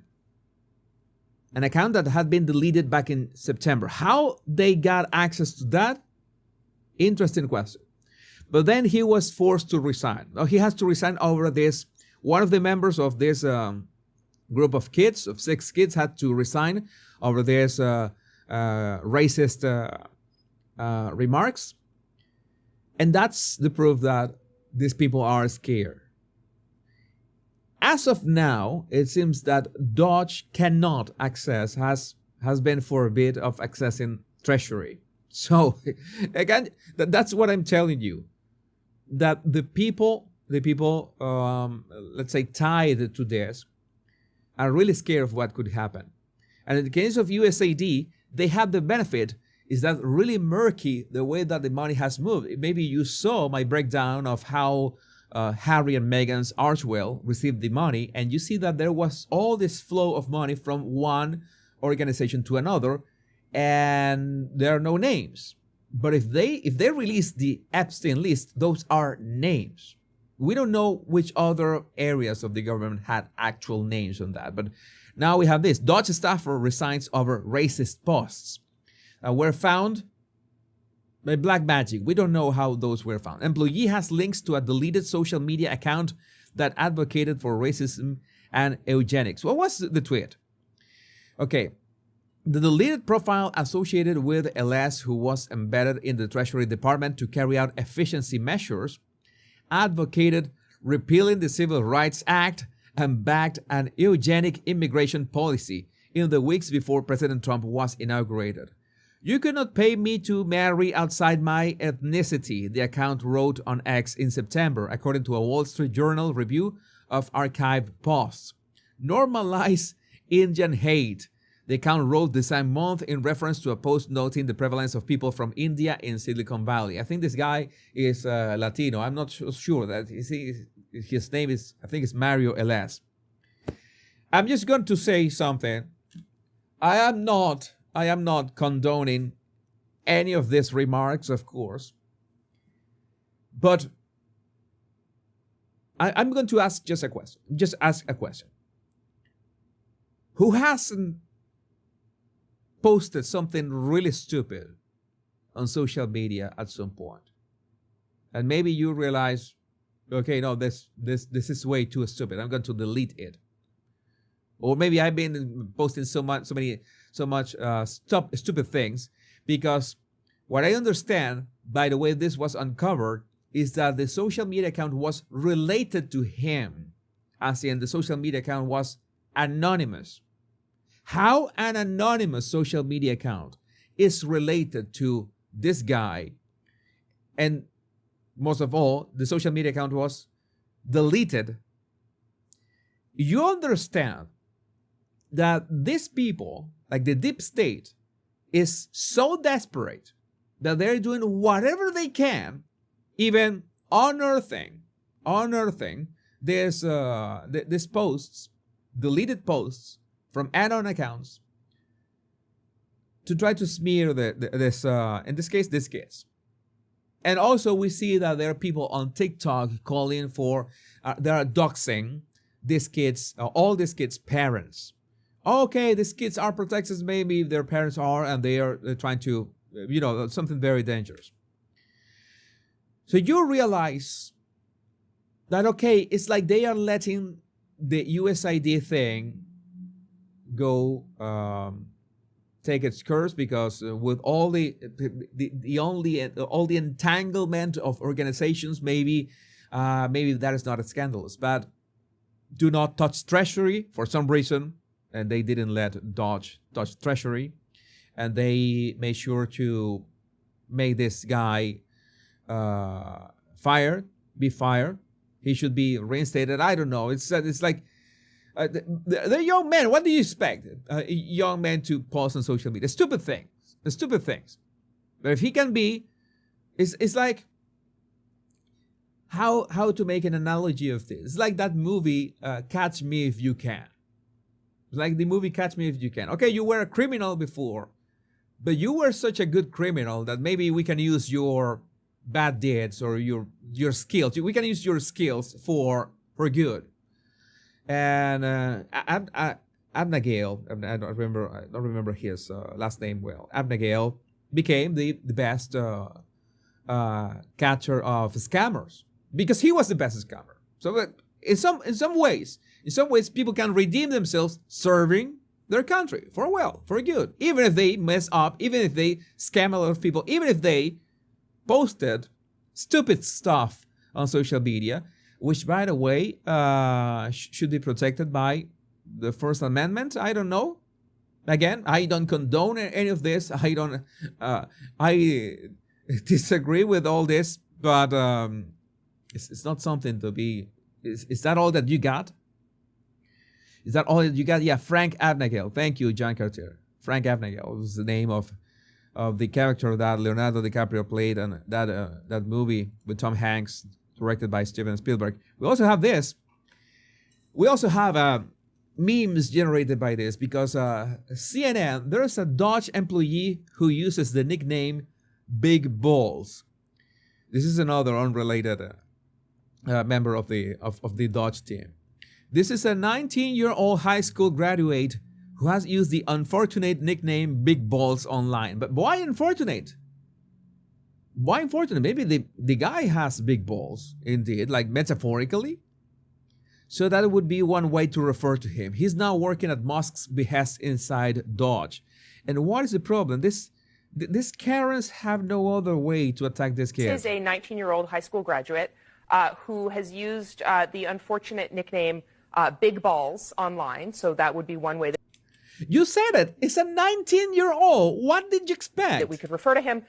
An account that had been deleted back in September. How they got access to that? Interesting question. But then he was forced to resign. He has to resign over this. One of the members of this group of kids, of 6 kids, had to resign over this racist remarks. And that's the proof that these people are scared. As of now, it seems that Dodge cannot access, has been forbid of accessing Treasury. So again, that's what I'm telling you. That the people, let's say, tied to this, are really scared of what could happen. And in the case of USAID, they have the benefit is that really murky the way that the money has moved. Maybe you saw my breakdown of how Harry and Meghan's Archwell received the money, and you see that there was all this flow of money from one organization to another, and there are no names. But if they release the Epstein list, those are names. We don't know which other areas of the government had actual names on that. But now we have this. Dodge staffer resigns over racist posts. Were found by black magic. We don't know how those were found. Employee has links to a deleted social media account that advocated for racism and eugenics. What was the tweet? Okay. The deleted profile associated with LS, who was embedded in the Treasury Department to carry out efficiency measures, advocated repealing the Civil Rights Act and backed an eugenic immigration policy in the weeks before President Trump was inaugurated. You cannot pay me to marry outside my ethnicity, the account wrote on X in September, according to a Wall Street Journal review of archived posts. Normalize Indian hate. The account wrote the same month in reference to a post noting the prevalence of people from India in Silicon Valley. I think this guy is Latino. I'm not sure that his name is, I think it's Mario LS. I'm just going to say something. I am not condoning any of these remarks, of course. But I'm going to ask just a question. Just ask a question. Who hasn't posted something really stupid on social media at some point? And maybe you realize, okay, no, this is way too stupid. I'm going to delete it. Or maybe I've been posting so much stupid things, because what I understand by the way this was uncovered is that the social media account was related to him, as in the social media account was anonymous. how an anonymous social media account is related to this guy. And most of all, the social media account was deleted. You understand that these people, like the deep state, is so desperate that they're doing whatever they can, even unearthing these posts, deleted posts from anon accounts, to try to smear this in this case. And also we see that there are people on TikTok calling for, they are doxing these kids, all these kids' parents. Okay, these kids are protected, maybe their parents are, and they're trying to, something very dangerous. So you realize that, okay, it's like they are letting the USAID thing go take its course, because with all the entanglement of organizations, maybe that is not as scandalous. But do not touch Treasury for some reason, and they didn't let Dodge touch Treasury, and they made sure to make this guy be fired. He should be reinstated. I don't know. It's like the young men. What do you expect? Young men to post on social media stupid things. But if he can be, it's like how to make an analogy of this. It's like that movie Catch Me If You Can. It's like the movie Catch Me If You Can. Okay, you were a criminal before, but you were such a good criminal that maybe we can use your bad deeds or your skills. We can use your skills for good. And Abnegale, I don't remember his last name well. Abnegale became the best catcher of scammers, because he was the best scammer. So in some ways, people can redeem themselves serving their country for good, even if they mess up, even if they scam a lot of people, even if they posted stupid stuff on social media, which, by the way, should be protected by the First Amendment. I don't know. Again, I don't condone any of this. I disagree with all this, but it's not something to be. Is that all that you got? Is that all that you got? Yeah, Frank Abnegale. Thank you, John Cartier. Frank Abnegale was the name of the character that Leonardo DiCaprio played in that movie with Tom Hanks, directed by Steven Spielberg. We also have this. We also have memes generated by this, because CNN, there's a Dodge employee who uses the nickname Big Balls. This is another unrelated member of the Dodge team. This is a 19-year-old high school graduate who has used the unfortunate nickname Big Balls online. But why unfortunate? Why unfortunate? Maybe the guy has big balls, indeed, like metaphorically. So that would be one way to refer to him. He's now working at Musk's behest inside Dodge. And what is the problem? These Karens have no other way to attack this kid. This is a 19-year-old high school graduate who has used the unfortunate nickname Big Balls online. So that would be one way that you said it. It's a 19-year-old. What did you expect? That we could refer to him.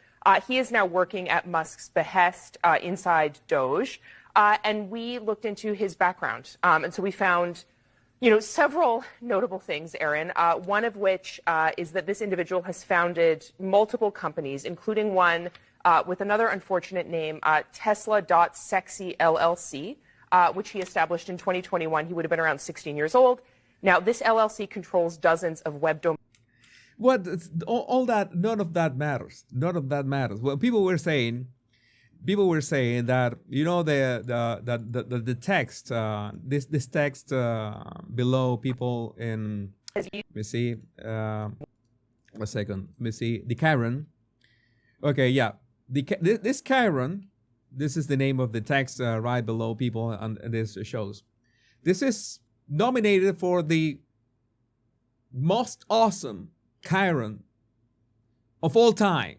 He is now working at Musk's behest inside Doge. And we looked into his background. And so we found, several notable things, Aaron, one of which is that this individual has founded multiple companies, including one with another unfortunate name, Tesla.Sexy LLC, which he established in 2021. He would have been around 16 years old. Now, this LLC controls dozens of web domains. What all that? None of that matters. None of that matters. Well, people were saying that the text, this text below people in. Let me see. A second. Let me see. The Karen. Okay, yeah. This Karen. This is the name of the text right below people on this shows. This is nominated for the most awesome Karen of all time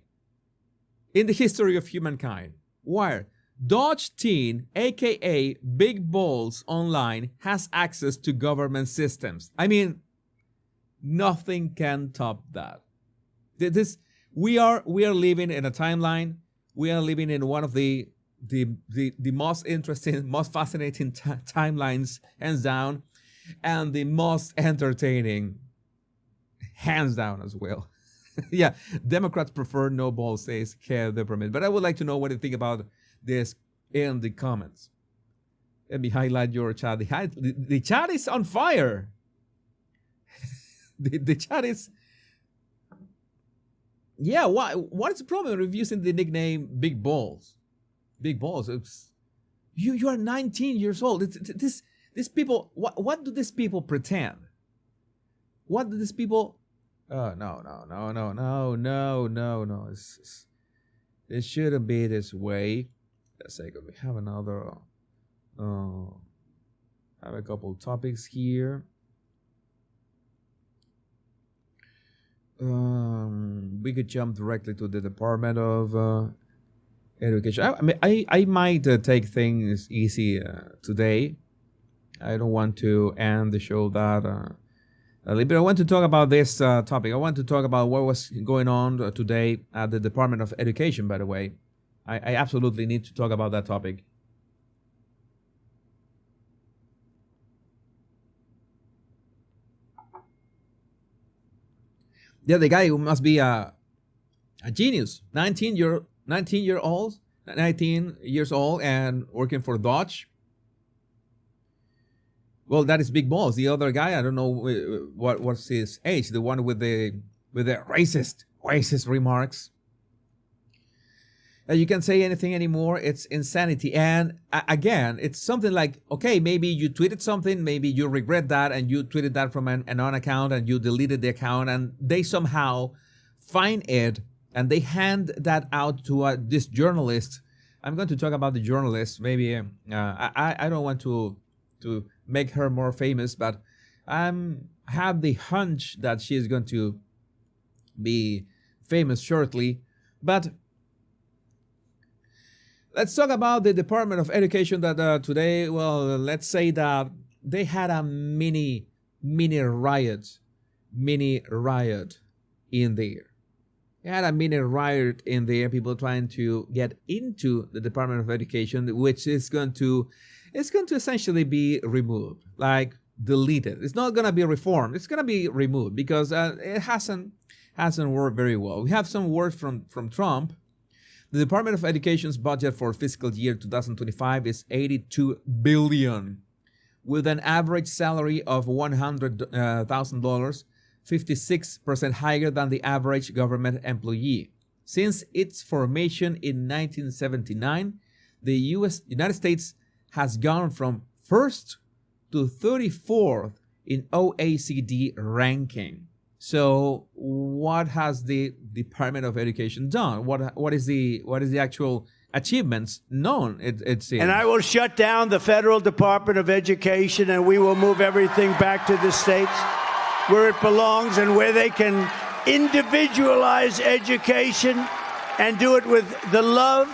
in the history of humankind. Why? Dodge Teen, aka Big Balls Online, has access to government systems. I mean, Nothing can top that. We are living in a timeline. We are living in one of the most interesting, most fascinating timelines, hands down, and the most entertaining, hands down as well. Yeah, Democrats prefer no ball, says Kev the Permit. But I would like to know what you think about this in the comments. Let me highlight your chat. The chat is on fire. the chat is... Yeah, what is the problem with using the nickname Big Balls? Big Balls. You are 19 years old. These people, what do these people pretend? What do these people... Oh, no. It shouldn't be this way. Let's say we have another... have a couple topics here. We could jump directly to the Department of Education. I might take things easy today. I don't want to end the show that but I want to talk about this topic. I want to talk about what was going on today at the Department of Education, by the way. I absolutely need to talk about that topic. Yeah, the guy who must be a genius, 19 years old and working for Dodge. Well, that is Big Balls. The other guy, I don't know what's his age. The one with the racist remarks. You can't say anything anymore. It's insanity. And again, it's something like, okay, maybe you tweeted something, maybe you regret that, and you tweeted that from an unknown account, and you deleted the account, and they somehow find it, and they hand that out to this journalist. I'm going to talk about the journalist. Maybe I don't want to make her more famous, but I have the hunch that she is going to be famous shortly. But let's talk about the Department of Education that today, well, let's say that they had a mini riot in there. They had a mini riot in there, people trying to get into the Department of Education, which is going to essentially be removed, like deleted. It's not going to be reformed. It's going to be removed because it hasn't worked very well. We have some words from Trump. The Department of Education's budget for fiscal year 2025 is $82 billion, with an average salary of $100,000, 56% higher than the average government employee. Since its formation in 1979, the United States has gone from first to 34th in OECD ranking. So what has the Department of Education done? What is the actual achievements known? It seems. And I will shut down the federal Department of Education, and we will move everything back to the states where it belongs and where they can individualize education and do it with the love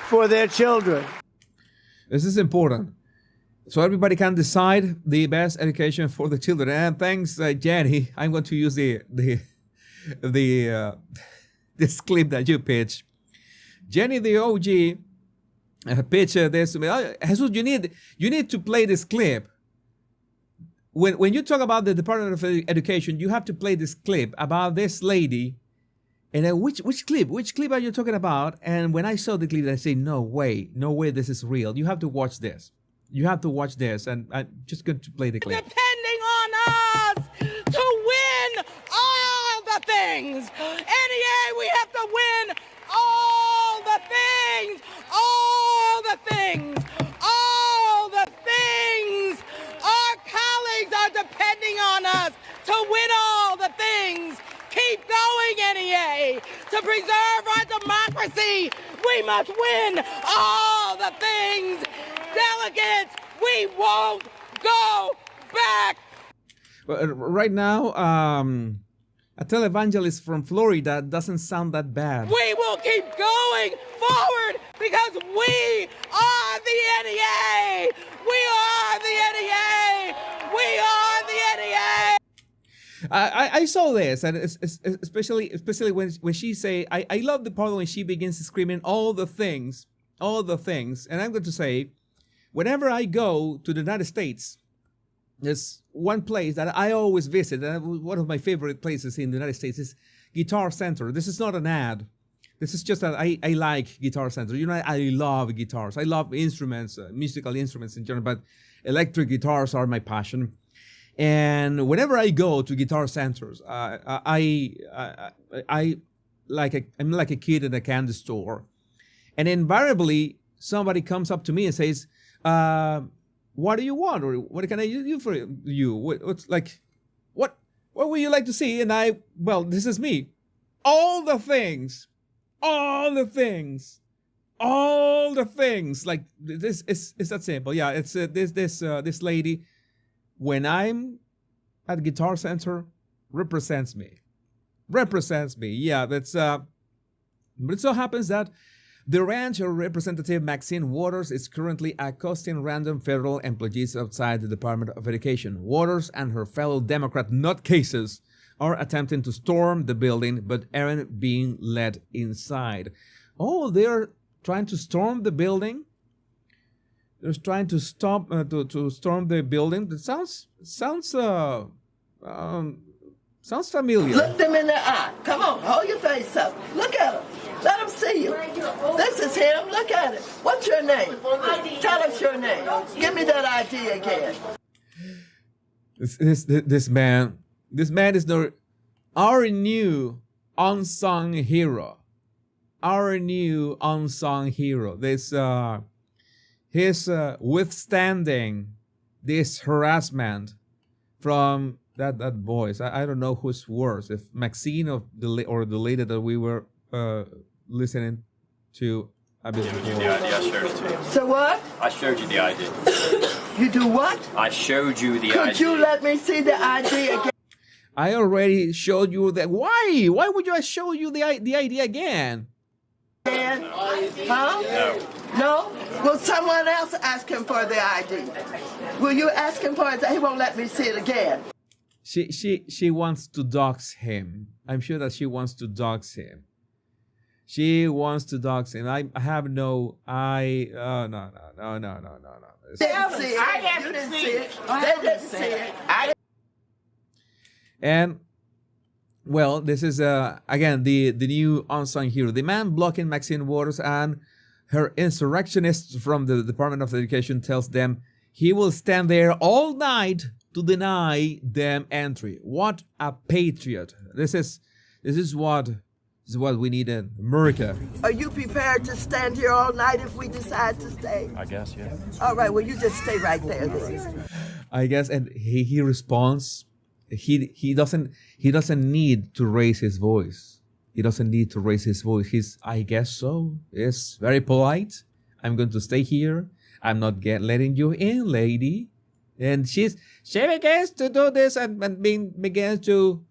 for their children. This is important, so everybody can decide the best education for the children. And thanks, Jenny. I'm going to use this clip that you pitched. Jenny, the OG, pitched this. Jesus, you need to play this clip. When you talk about the Department of Education, you have to play this clip about this lady. And then which clip? Which clip are you talking about? And when I saw the clip, I say, no way, this is real. You have to watch this. You have to watch this. And I'm just going to play the clip. Depending on us to win all the things. NEA, we have to win all the things. All the things. All the things. Our colleagues are depending on us to win all the things. Keep going, NEA. To preserve our democracy, we must win all the things. Delegates, we won't go back. Well, right now, a televangelist from Florida doesn't sound that bad. We will keep going forward because we are the NEA. We are the NEA. We are the NEA. I saw this, and especially when she say, I love the part when she begins screaming all the things, and I'm going to say, whenever I go to the United States, there's one place that I always visit, and one of my favorite places in the United States is Guitar Center. This is not an ad. This is just that I like Guitar Center. You know, I love guitars. I love instruments, musical instruments in general, but electric guitars are my passion. And whenever I go to guitar centers, I'm like a kid in a candy store, and invariably somebody comes up to me and says, "What do you want, or what can I do for you? What's like, what would you like to see?" And this is me, all the things. Like this is that simple. Yeah, it's this lady, when I'm at Guitar Center, represents me. Yeah, that's but it so happens that the rancher representative Maxine Waters is currently accosting random federal employees outside the Department of Education. Waters and her fellow Democrat nutcases are attempting to storm the building, but aren't being let inside. Oh, they're trying to storm the building. They're trying to storm the building. That sounds familiar. Look them in the eye. Come on, hold your face up. Look at him. Let them see you. This is him. Look at it. What's your name? Tell us your name. Give me that ID again. This man is our new unsung hero. Our new unsung hero. He's withstanding this harassment from that voice. I don't know who's worse, if Maxine or the lady that we were listening to a bit before. The ID. I showed it to you. So what? I showed you the ID. You do what? I showed you the ID. Could you let me see the ID again? I already showed you that. Why? Why would I show you the ID again? Huh? No. No? Will someone else ask him for the ID? Will you ask him for it? He won't let me see it again. She wants to dox him. I'm sure that she wants to dox him. She wants to dox him. I have no. No. They didn't see it. You didn't see it. They didn't see it. And well, this is again the new unsung hero, the man blocking Maxine Waters and her insurrectionists from the Department of Education tells them he will stand there all night to deny them entry. What a patriot! This is what we need in America. Are you prepared to stand here all night if we decide to stay? I guess, yeah. All right. Well, you just stay right there then. I guess, and he responds. He doesn't need to raise his voice. He doesn't need to raise his voice. I guess so. It's very polite. I'm going to stay here. I'm not letting you in, lady. And she begins to do this and begins to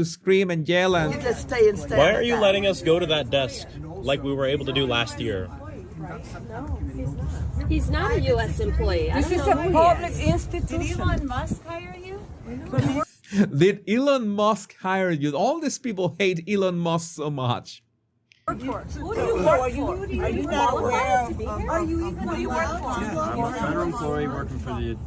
scream and yell. And you just stay and stand. Why are you letting us go to that desk like we were able to do last year? No, he's not. He's not a U.S. employee. This is a public institution. Did Elon Musk hire you? Did Elon Musk hire you? All these people hate Elon Musk so much. Who do you work for? Are you not aware of? Are you even who do you work for? I'm a federal employee working for the.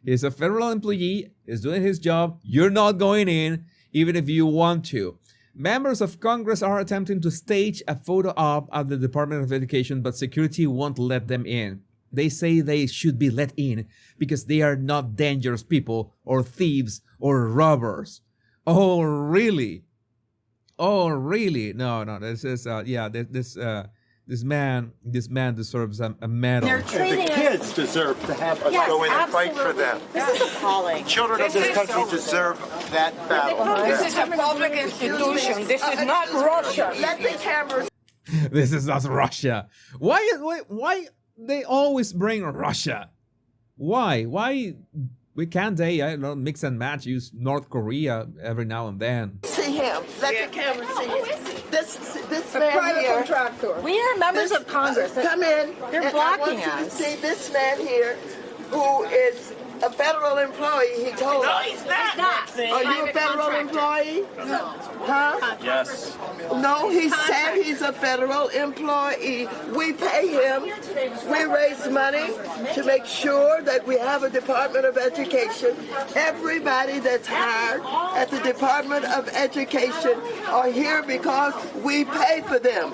He's a federal employee. He's doing his job. You're not going in, even if you want to. Members of Congress are attempting to stage a photo op at the Department of Education, but security won't let them in. They say they should be let in because they are not dangerous people or thieves or robbers. Oh, really? Oh, really? No. This is this man deserves a medal. The kids deserve to have us go in and fight for them. This is appalling. Children of this country deserve that battle. This is a public institution. This is not Russia. Let the cameras. This is not Russia. Why they always bring Russia? Why can't they, I don't know, mix and match, use North Korea every now and then? See him. Let the camera see him. This man private here. contractor. We are members of Congress. Come in. They're and blocking I want you us. to see this man here who is a federal employee, he told us. He's not. Are you a federal employee? No. Huh? Yes. No, he said he's a federal employee. We pay him. We raise money to make sure that we have a Department of Education. Everybody that's hired at the Department of Education are here because we pay for them.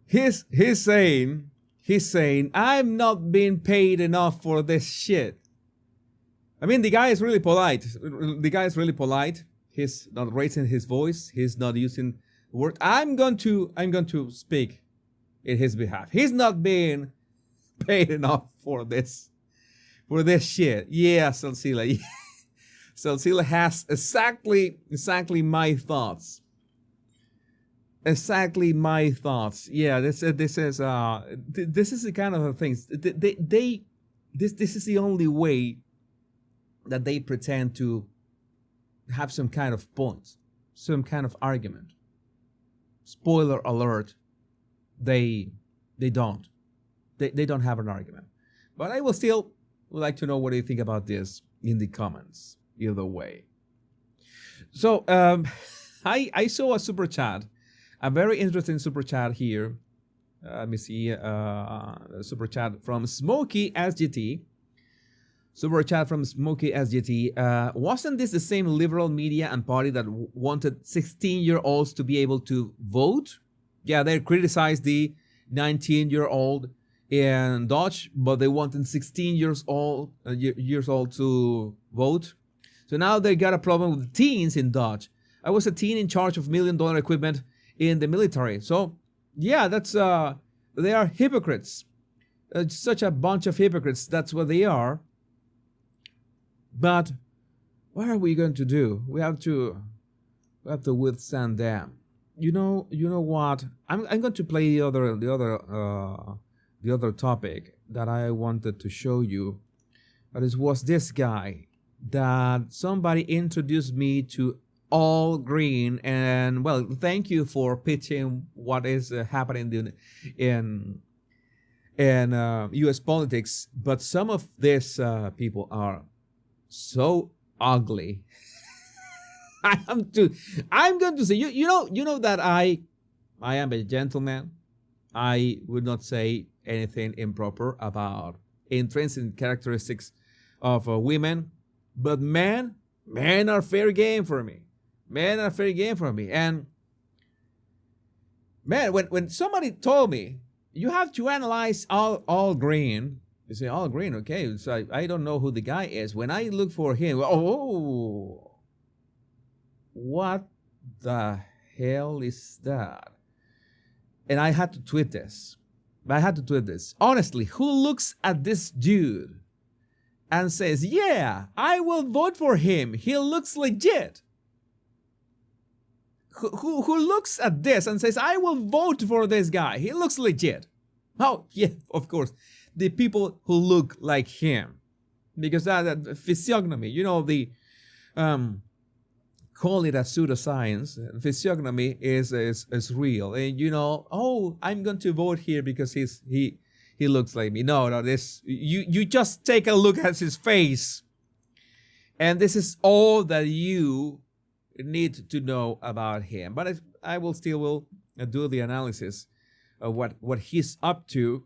He's saying, I'm not being paid enough for this shit. I mean, the guy is really polite. He's not raising his voice. He's not using word. I'm going to speak in his behalf. He's not being paid enough for this shit. Yeah, Cecilia. Cecilia has exactly my thoughts. Exactly my thoughts. Yeah, this is the kind of things. This is the only way that they pretend to have some kind of point, some kind of argument. Spoiler alert, they don't. They don't have an argument. But I will still would like to know what you think about this in the comments, either way. So I saw a super chat, a very interesting super chat here. Let me see, a super chat from Smokey SGT. Super chat from Smokey SGT. Wasn't this the same liberal media and party that wanted 16-year-olds to be able to vote? Yeah, they criticized the 19-year-old in Dodge, but they wanted 16 years old to vote. So now they got a problem with teens in Dodge. I was a teen in charge of $1 million equipment in the military. So yeah, that's they are hypocrites. Such a bunch of hypocrites. That's what they are. But what are we going to do? We have to withstand them. You know what? I'm going to play the other topic that I wanted to show you. But it was this guy that somebody introduced me to All Green, and well, thank you for pitching what is happening in U.S. politics. But some of these people are so ugly. I'm going to say, you know that I am a gentleman. I would not say anything improper about intrinsic characteristics of women, but men are fair game for me. Men are fair game for me. And man, when somebody told me you have to analyze All Green, you say All Green, okay? So I don't know who the guy is. When I look for him, oh. What the hell is that? And I had to tweet this. Honestly, who looks at this dude and says, yeah, I will vote for him. He looks legit. Who looks at this and says, I will vote for this guy. He looks legit. Oh, yeah, of course. The people who look like him. Because that physiognomy, the... call it a pseudoscience. Physiognomy is real, and oh, I'm going to vote here because he looks like me. No, this you just take a look at his face, and this is all that you need to know about him. But I will still do the analysis of what he's up to.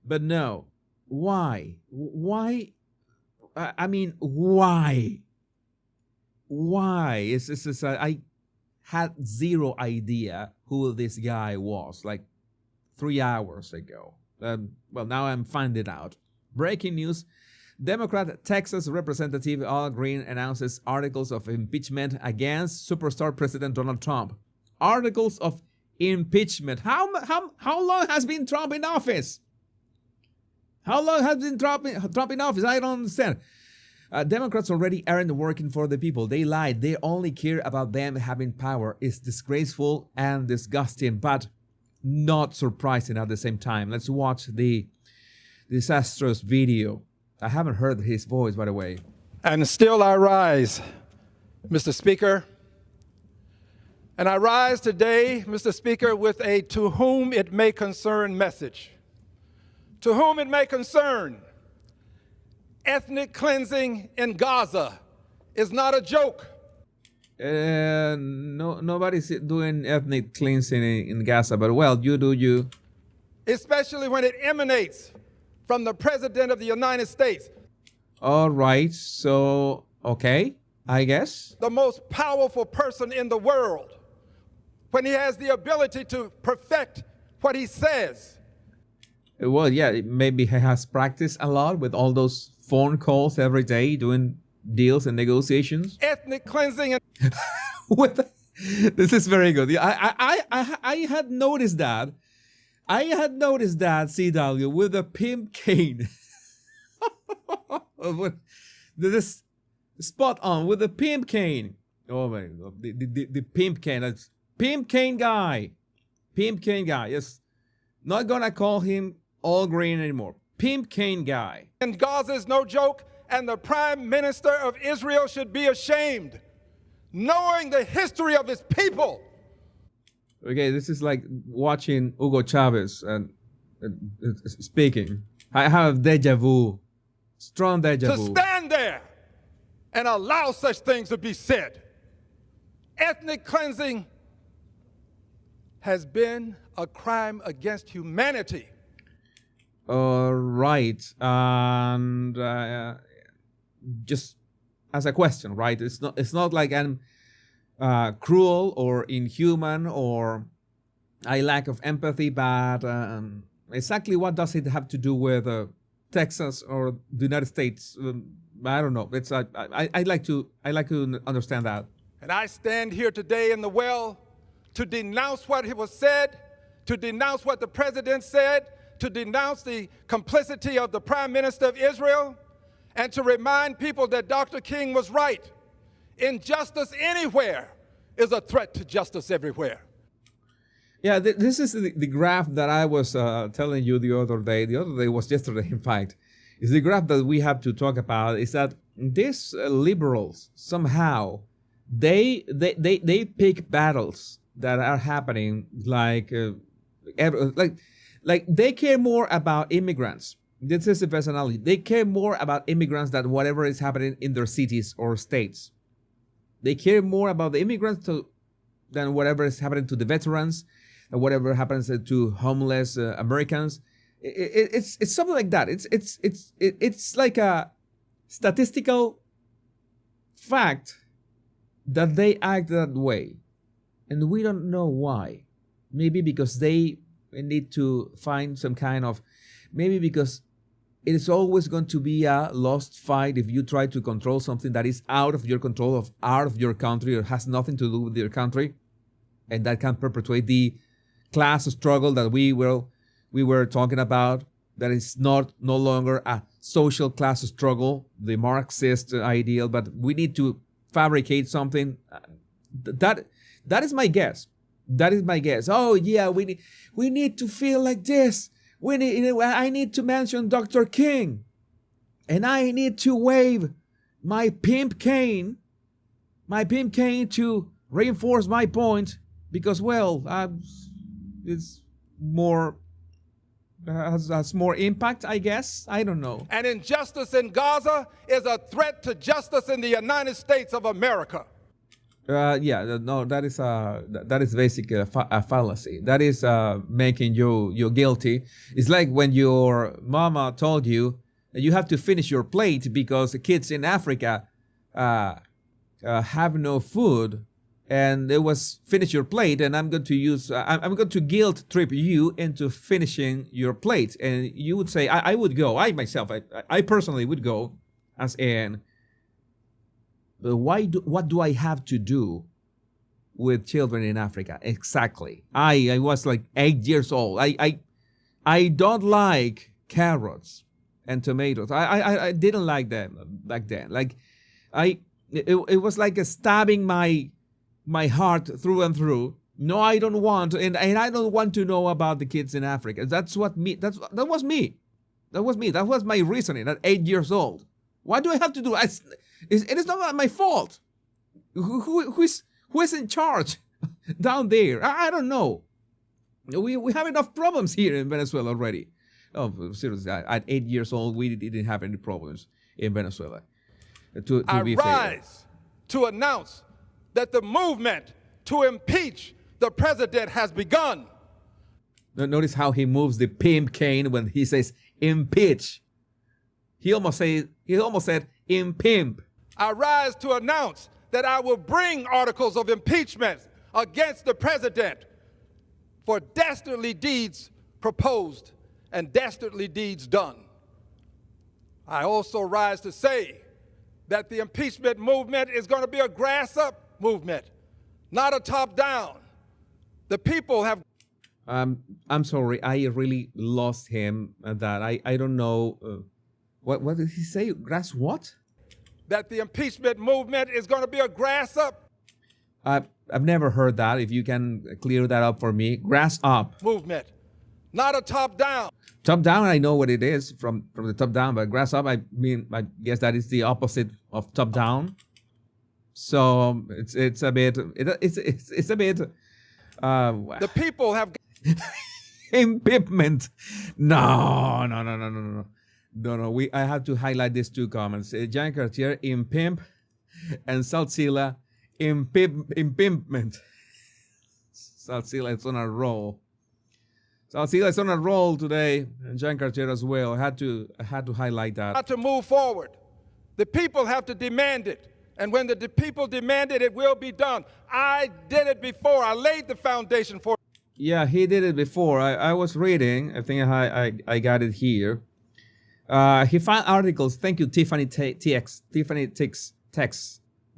But no, why? I mean, why? Why? I had zero idea who this guy was like 3 hours ago. Well, now I'm finding out. Breaking news. Democrat Texas Representative Al Green announces articles of impeachment against superstar President Donald Trump. Articles of impeachment. How long has been Trump in office? How long has been Trump in office? I don't understand. Democrats already aren't working for the people. They lied. They only care about them having power. It's disgraceful and disgusting, but not surprising at the same time. Let's watch the disastrous video. I haven't heard his voice, by the way. And still I rise, Mr. Speaker. And I rise today, Mr. Speaker, with a to whom it may concern message. To whom it may concern. Ethnic cleansing in Gaza is not a joke. No, nobody's doing ethnic cleansing in Gaza, but well, you do you. Especially when it emanates from the President of the United States. All right, so, okay, I guess. The most powerful person in the world, when he has the ability to perfect what he says. Well, yeah, maybe he has practiced a lot with all those phone calls every day, doing deals and negotiations. Ethnic cleansing and this is very good. I had noticed that. I had noticed that, CW, with a pimp cane. This is spot on with the pimp cane. Oh my God, the pimp cane. That's pimp cane guy. Pimp cane guy. Yes, not gonna call him all green anymore. Pimp cane guy. And Gaza is no joke, and the Prime Minister of Israel should be ashamed, knowing the history of his people. Okay, this is like watching Hugo Chavez and speaking. I have deja vu. Strong deja vu. To stand there and allow such things to be said. Ethnic cleansing has been a crime against humanity. Right. And just as a question, right? It's not like I'm cruel or inhuman or a lack of empathy, but exactly what does it have to do with Texas or the United States? I don't know. It's I like to understand that. And I stand here today in the well to denounce what was said, to denounce what the president said, to denounce the complicity of the Prime Minister of Israel, and to remind people that Dr. King was right. Injustice anywhere is a threat to justice everywhere. Yeah, this is the graph that I was telling you the other day. The other day was yesterday, in fact. Is the graph that we have to talk about is that these liberals somehow they pick battles that are happening like they care more about immigrants. This is the personality. They care more about immigrants than whatever is happening in their cities or states. They care more about the immigrants than whatever is happening to the veterans and whatever happens to homeless Americans. It's something like that. It's like a statistical fact that they act that way, and we don't know why. Maybe because they need to find some kind of, maybe because it is always going to be a lost fight if you try to control something that is out of your control, out of your country, or has nothing to do with your country, and that can perpetuate the class struggle that we were talking about. That is no longer a social class struggle, the Marxist ideal, but we need to fabricate something. That is my guess. That is my guess. Oh yeah, we need to feel like this. I need to mention Dr. King, and I need to wave my pimp cane to reinforce my point, because it's more has more impact, I guess. I don't know. And injustice in Gaza is a threat to justice in the United States of America. That is basically a fallacy. That is making you guilty. It's like when your mama told you that you have to finish your plate because the kids in Africa have no food, and it was finish your plate, and I'm going to guilt trip you into finishing your plate, and you would say I would go. I personally would go as an. But what do I have to do with children in Africa? Exactly. I was like 8 years old. I don't like carrots and tomatoes. I didn't like them back then. Like it was like stabbing my heart through and through. No, I don't want, and I don't want to know about the kids in Africa. That was me. That was my reasoning at 8 years old. What do I have to do? It is not my fault. Who is in charge down there? I don't know. We have enough problems here in Venezuela already. Oh, seriously, at 8 years old, we didn't have any problems. in Venezuela. To I be fair. rise to announce that the movement to impeach the president has begun. Notice how he moves the pimp cane when he says impeach. He almost said impimp. I rise to announce that I will bring articles of impeachment against the president for dastardly deeds proposed and dastardly deeds done. I also rise to say that the impeachment movement is going to be a grass-up movement, not a top-down. The people have... I'm sorry, I really lost him at that. I don't know. What did he say? Grass what? That the impeachment movement is going to be a grass-up... I've never heard that. If you can clear that up for me. Grass up. Movement, not a top-down. Top down, I know what it is from the top down, but grass up, I mean, I guess that is the opposite of top down. So it's a bit it's a bit. The people have impeachment. No. I have to highlight these two comments. Jan Cartier, impimp, and Saltzilla, impimpment. Saltzilla is on a roll. Saltzilla is on a roll today, and Jan Cartier as well. I had to highlight that. Not to move forward. The people have to demand it. And when the people demand it, it will be done. I did it before. I laid the foundation for it. Yeah, he did it before. I was reading. I think I got it here. He found articles. Thank you, Tiffany Tex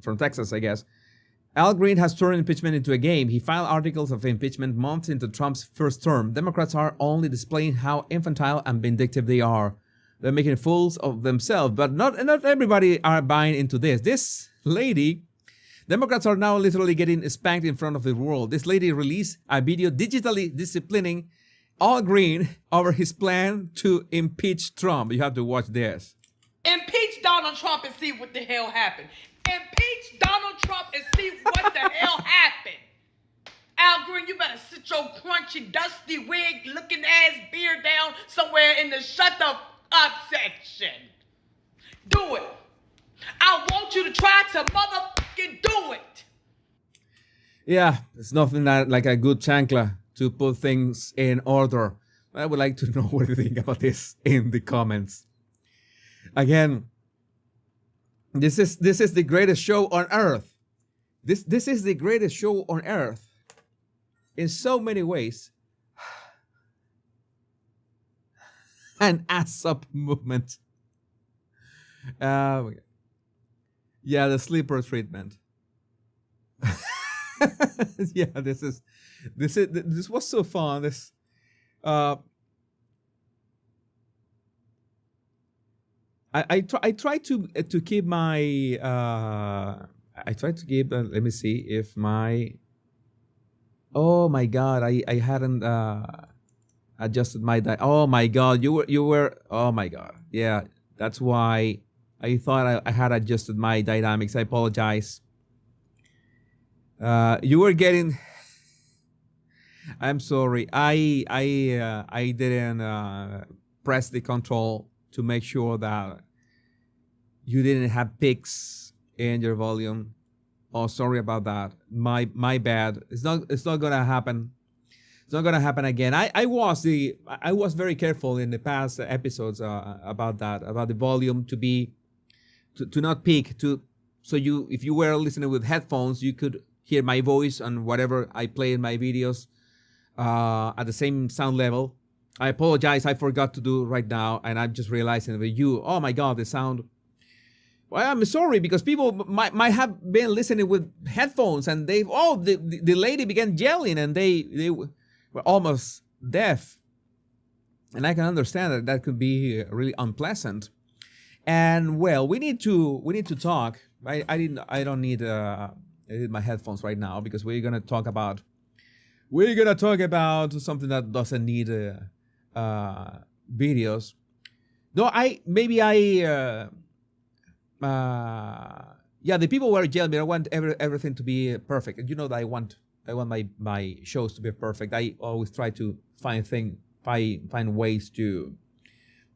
from Texas, I guess. Al Green has turned impeachment into a game. He filed articles of impeachment months into Trump's first term. Democrats are only displaying how infantile and vindictive they are. They're making fools of themselves, but not everybody are buying into this. This lady, Democrats are now literally getting spanked in front of the world. This lady released a video digitally disciplining Al Green over his plan to impeach Trump. You have to watch this. Impeach Donald Trump and see what the hell happened. Impeach Donald Trump and see what the hell happened. Al Green, you better sit your crunchy, dusty wig looking ass beard down somewhere in the shut the up section. Do it. I want you to try to motherfucking do it. Yeah, it's nothing like a good chancla to put things in order. I would like to know what you think about this in the comments. Again, this is the greatest show on earth. This is the greatest show on earth in so many ways. An ass up movement. Yeah, the sleeper treatment. Yeah, this was so fun. I try to keep my let me see if my, oh my god, I hadn't adjusted my oh my god, you were oh my god, yeah, that's why I thought I had adjusted my dynamics. I apologize. You were getting, I'm sorry, I didn't press the control to make sure that you didn't have peaks in your volume. Oh, sorry about that. My bad. It's not gonna happen. It's not gonna happen again. I was very careful in the past episodes about that, about the volume to not peak, so if you were listening with headphones, you could hear my voice and whatever I play in my videos at the same sound level. I apologize, I forgot to do right now, and I'm just realizing that oh my god, the sound. Well, I'm sorry, because people might have been listening with headphones, and the lady began yelling, and they were almost deaf. And I can understand that could be really unpleasant. And well, we need to talk. I don't need my headphones right now, because we're gonna talk about something that doesn't need videos. No, the people were yelling. I want everything to be perfect. You know that I want my shows to be perfect. I always try to find ways to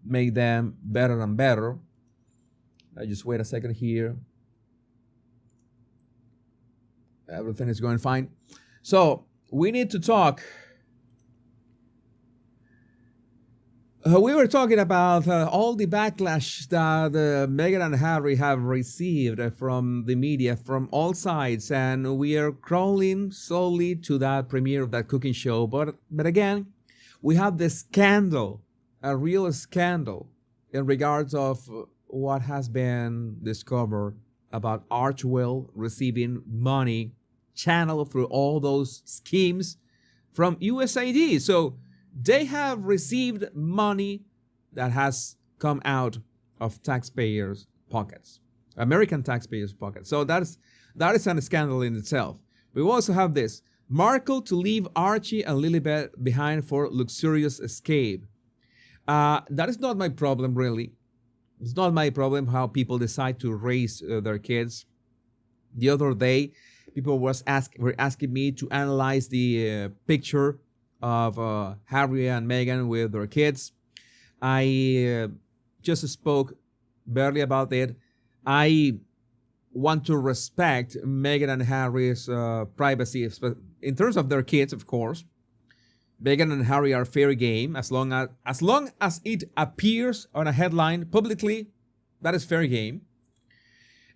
make them better and better. Just wait a second here. Everything is going fine. So we need to talk. We were talking about all the backlash that Meghan and Harry have received from the media from all sides, and we are crawling slowly to that premiere of that cooking show. But again, we have the scandal, a real scandal, in regards of what has been discovered about Archwell receiving money channeled through all those schemes from USAID. So they have received money that has come out of taxpayers' pockets, American taxpayers' pockets. So that is a scandal in itself. We also have this: Markle to leave Archie and Lilibet behind for luxurious escape. That is not my problem, really. It's not my problem how people decide to raise their kids. The other day, people were asking me to analyze the picture of Harry and Meghan with their kids. I just spoke barely about it. I want to respect Meghan and Harry's privacy in terms of their kids, of course. Meghan and Harry are fair game as long as it appears on a headline publicly. That is fair game.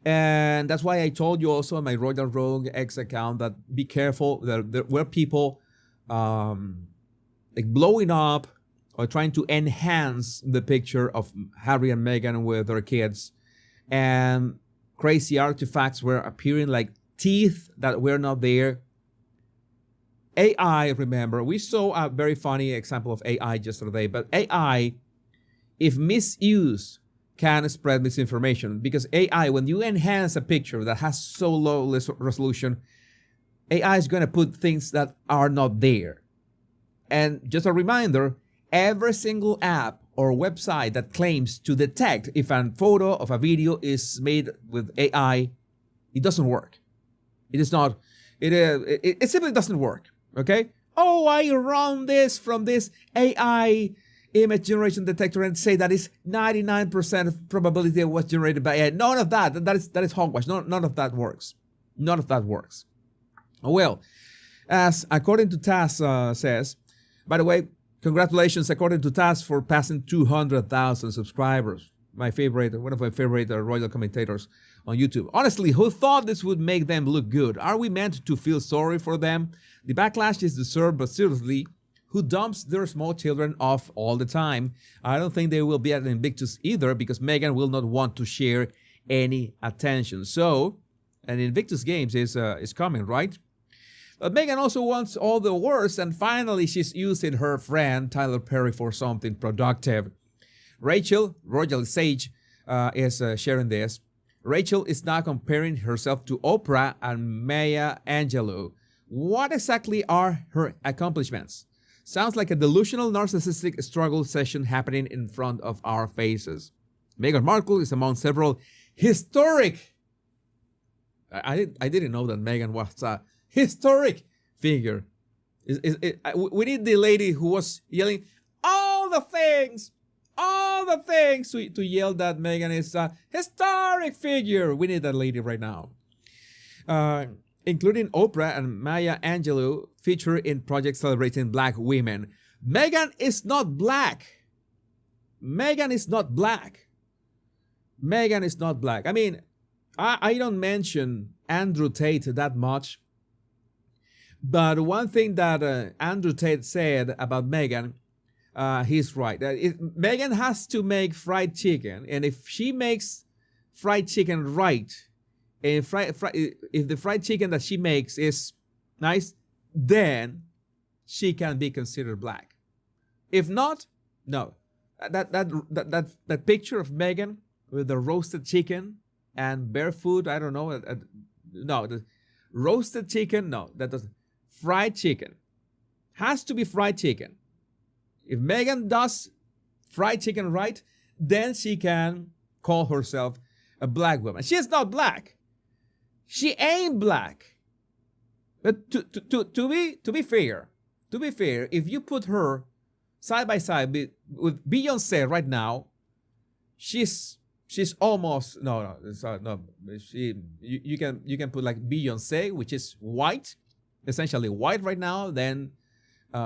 And that's why I told you also on my Royal Rogue X account that be careful. There were people like blowing up or trying to enhance the picture of Harry and Meghan with their kids, and crazy artifacts were appearing like teeth that were not there. AI, remember, we saw a very funny example of AI yesterday, but AI, if misused, can spread misinformation, because AI, when you enhance a picture that has so low resolution, AI is going to put things that are not there. And just a reminder, every single app or website that claims to detect if a photo of a video is made with AI, it doesn't work. It is not, it simply doesn't work, okay? Oh, I run this from this AI image generation detector and say that is 99% of probability of what's generated by AI. None of that. That is hogwash. None of that works. None of that works. Well, as according to TASS says, by the way, congratulations according to TASS for passing 200,000 subscribers. One of my favorite royal commentators on YouTube. Honestly, who thought this would make them look good? Are we meant to feel sorry for them? The backlash is deserved, but seriously, who dumps their small children off all the time? I don't think they will be at Invictus either, because Meghan will not want to share any attention. So, an Invictus Games is coming, right? But Meghan also wants all the worst, and finally she's using her friend Tyler Perry for something productive. Rachel, Royal Sage, is sharing this. Rachel is now comparing herself to Oprah and Maya Angelou. What exactly are her accomplishments? Sounds like a delusional narcissistic struggle session happening in front of our faces. Meghan Markle is among several historic... I didn't know that Meghan was a historic figure. We need the lady who was yelling all the things to yell that Meghan is a historic figure. We need that lady right now. Including Oprah and Maya Angelou, featured in projects celebrating Black women. Meghan is not black. Meghan is not black. Meghan is not black. I mean, I don't mention Andrew Tate that much, but one thing that Andrew Tate said about Meghan, he's right. Meghan has to make fried chicken, and if she makes fried chicken right, and if the fried chicken that she makes is nice, then she can be considered black. If not, no. That picture of Meghan with the roasted chicken and barefoot, I don't know. No, the roasted chicken, no, that doesn't. Fried chicken has to be fried chicken. If Meghan does fried chicken right, then she can call herself a black woman. She is not black. She ain't black. But to be fair, if you put her side by side with Beyonce right now, she's she's almost no. It's, no. You can put like Beyonce, which is white, essentially white right now. Then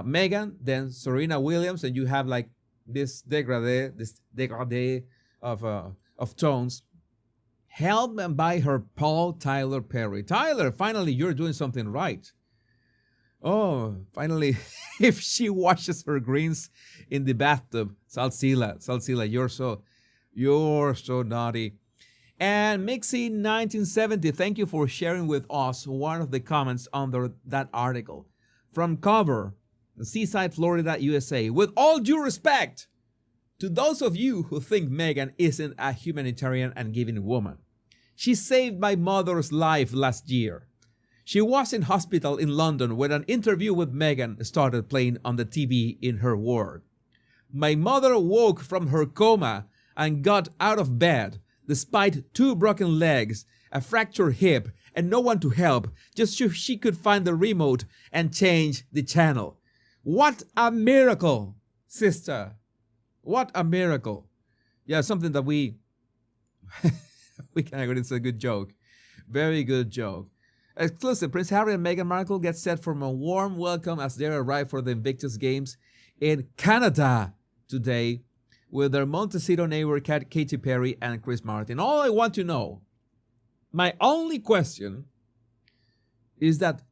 Megan, then Serena Williams, and you have like this degradé of tones, held by her Paul Tyler Perry. Tyler, finally, you're doing something right. Oh, finally, if she washes her greens in the bathtub, Salsila, you're so naughty. And Mixie 1970, thank you for sharing with us one of the comments under that article. From Cover, Seaside, Florida, USA. With all due respect to those of you who think Meghan isn't a humanitarian and giving woman, she saved my mother's life last year. She was in hospital in London when an interview with Meghan started playing on the TV in her ward. My mother woke from her coma and got out of bed despite 2 broken legs, a fractured hip, and no one to help, just so she could find the remote and change the channel. What a miracle, sister. What a miracle. Yeah, something that we can agree it's a good joke. Very good joke. Exclusive, Prince Harry and Meghan Markle get set for a warm welcome as they arrive for the Invictus Games in Canada today with their Montecito neighbor Katy Perry and Chris Martin. All I want to know, my only question is that,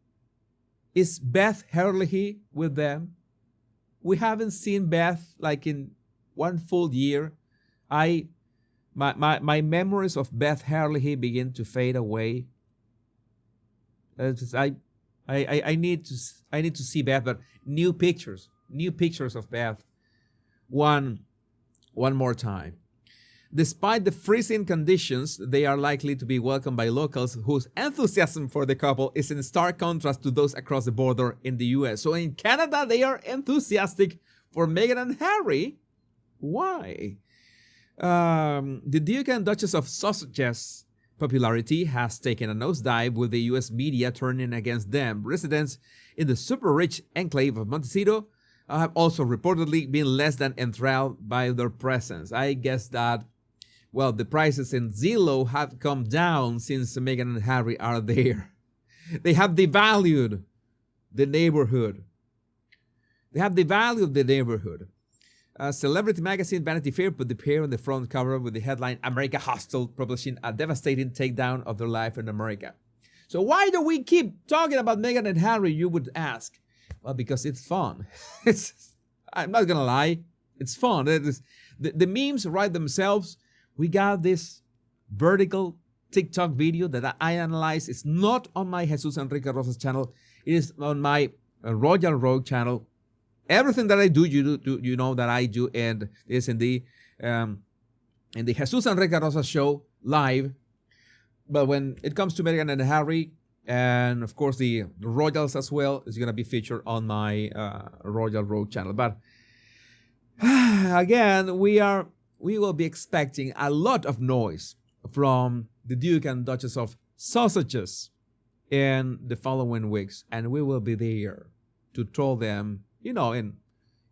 is Beth Herlihy with them? We haven't seen Beth like in 1 full year. My memories of Beth Herlihy begin to fade away. I need to see Beth, but new pictures of Beth one more time. Despite the freezing conditions, they are likely to be welcomed by locals whose enthusiasm for the couple is in stark contrast to those across the border in the US. So in Canada, they are enthusiastic for Meghan and Harry. Why? The Duke and Duchess of Sussex's popularity has taken a nosedive, with the US media turning against them. Residents in the super-rich enclave of Montecito have also reportedly been less than enthralled by their presence. I guess that, well, the prices in Zillow have come down since Meghan and Harry are there. They have devalued the neighborhood. Celebrity magazine Vanity Fair put the pair on the front cover with the headline, America Hostile, publishing a devastating takedown of their life in America. So why do we keep talking about Meghan and Harry, you would ask? Well, because it's fun. I'm not going to lie. It's fun. The memes write themselves. We got this vertical TikTok video that I analyzed. It's not on my Jesus Enrique Rosas channel. It is on my Royal Rogue channel. Everything that I do, you know that I do, and it's in the Jesus Enrique Rosas show live. But when it comes to Meghan and Harry, and of course the Royals as well, is going to be featured on my Royal Rogue channel. But again, we will be expecting a lot of noise from the Duke and Duchess of Sussex's in the following weeks, and we will be there to troll them, you know, in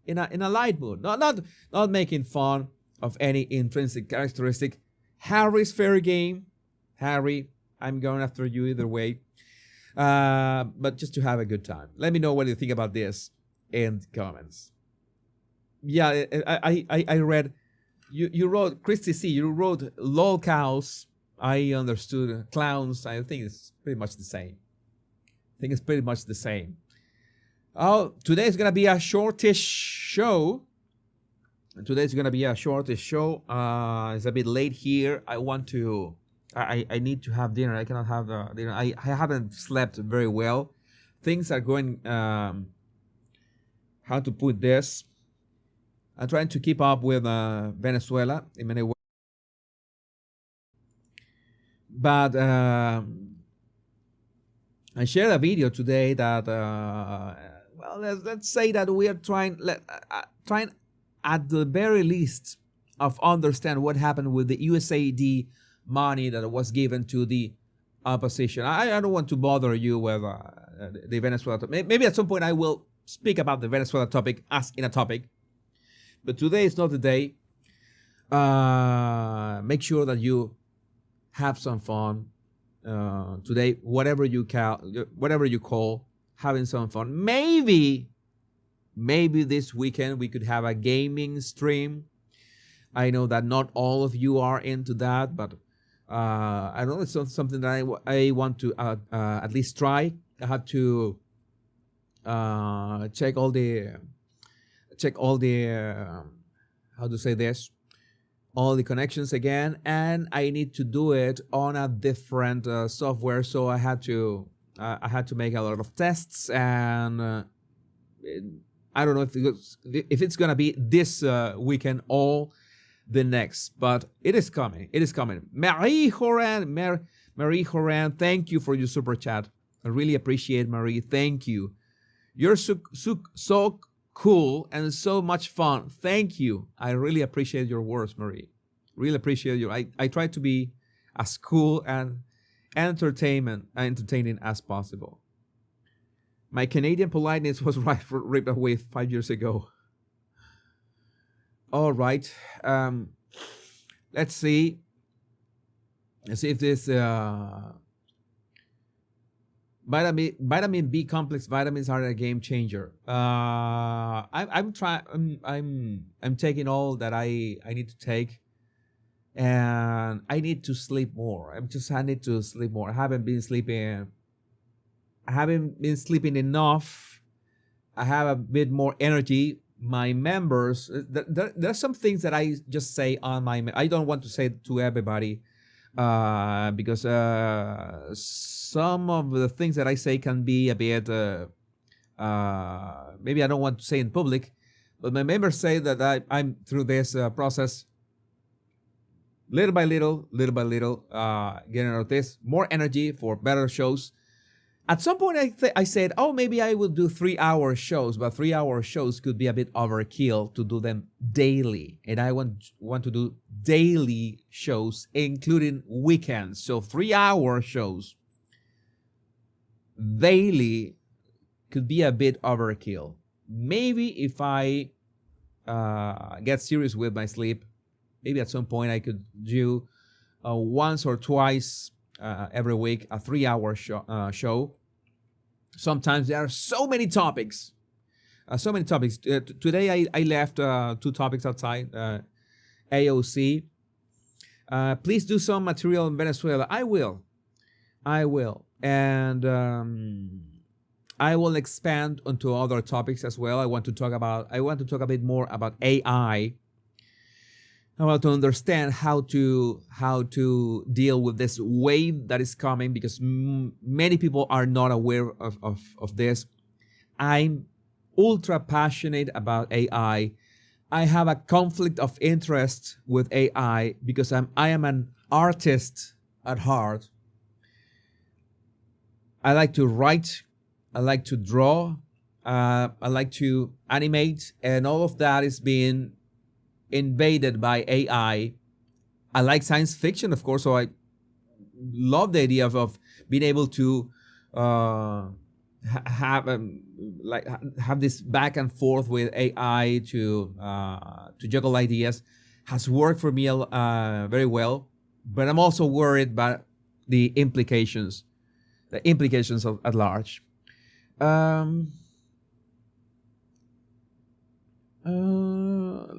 a light mood, not making fun of any intrinsic characteristic. Harry's fair game. Harry, I'm going after you either way, but just to have a good time. Let me know what you think about this in the comments. Yeah, I read. You wrote, Christy C, you wrote lol cows. I understood clowns. I think it's pretty much the same. Oh, today is going to be a shortish show. It's a bit late here. I need to have dinner. I cannot have dinner. I haven't slept very well. Things are going, how to put this? I'm trying to keep up with Venezuela in many ways. But I shared a video today that, let's say that we are trying at the very least of understand what happened with the USAID money that was given to the opposition. I don't want to bother you with the Venezuela topic. Maybe at some point I will speak about the Venezuela topic as in a topic. But today is not the day. make sure that you have some fun today, whatever you call having some fun. Maybe this weekend we could have a gaming stream. I know that not all of you are into that, but I know it's something that I want to at least try. I have to check all the how to say this, all the connections again, and I need to do it on a different software. So I had to make a lot of tests, and I don't know if it's gonna be this weekend or the next, but it is coming. It is coming. Marie Horan, thank you for your super chat. I really appreciate, Marie. Thank you. You're so cool and so much fun. Thank you. I really appreciate your words, Marie. Really appreciate you. I try to be as cool and entertaining as possible. My Canadian politeness was ripped away 5 years ago. All right. Let's see. Let's see if this vitamin B complex vitamins are a game changer. I'm taking all that I need to take, and I need to sleep more. I need to sleep more. I haven't been sleeping enough. I have a bit more energy. My members, there's some things that I just say on I don't want to say to everybody, because some of the things that I say can be a bit, maybe I don't want to say in public, but my members say that I'm through this process, little by little, getting out of this, more energy for better shows. At some point, I said, oh, maybe I will do 3-hour shows, but 3-hour shows could be a bit overkill to do them daily. And I want to do daily shows, including weekends. So 3-hour shows daily could be a bit overkill. Maybe if I get serious with my sleep, maybe at some point I could do once or twice every week a 3-hour show. Sometimes there are so many topics. Today I left 2 topics outside. AOC. Please do some material in Venezuela. I will. And I will expand onto other topics as well. I want to talk a bit more about AI. I want to understand how to deal with this wave that is coming, because many people are not aware of this. I'm ultra passionate about AI. I have a conflict of interest with AI because I am an artist at heart. I like to write, I like to draw, I like to animate, and all of that is being invaded by AI. I like science fiction, of course, so I love the idea of being able to have this back and forth with AI to juggle ideas. Has worked for me very well, but I'm also worried about the implications at large.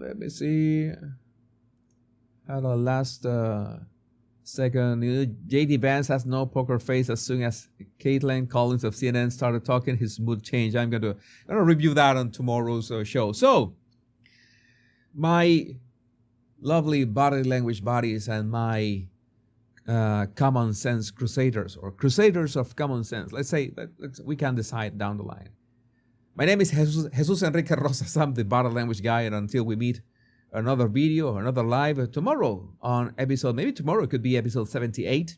Let me see. At the last second, JD Vance has no poker face. As soon as Caitlin Collins of CNN started talking, his mood changed. I'm gonna review that on tomorrow's show. So, my lovely body language buddies and my common sense crusaders, or crusaders of common sense. Let's say we can decide down the line. My name is Jesus Enrique Rosas. I'm the body language guy, and until we meet another video, another live tomorrow on episode, maybe tomorrow could be episode 78.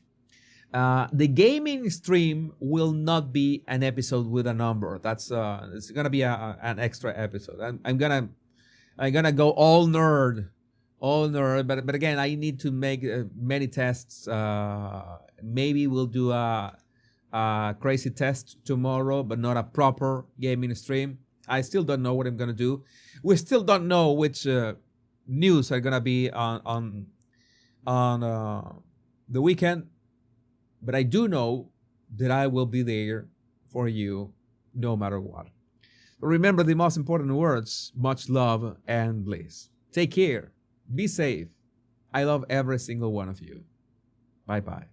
The gaming stream will not be an episode with a number. That's it's gonna be an extra episode. I'm gonna go all nerd. But again, I need to make many tests. Maybe we'll do a crazy test tomorrow, but not a proper gaming stream. I still don't know what I'm gonna do. We still don't know which news are gonna be on the weekend, but I do know that I will be there for you no matter what. Remember the most important words: much love and bliss. Take care. Be safe. I love every single one of you. Bye-bye.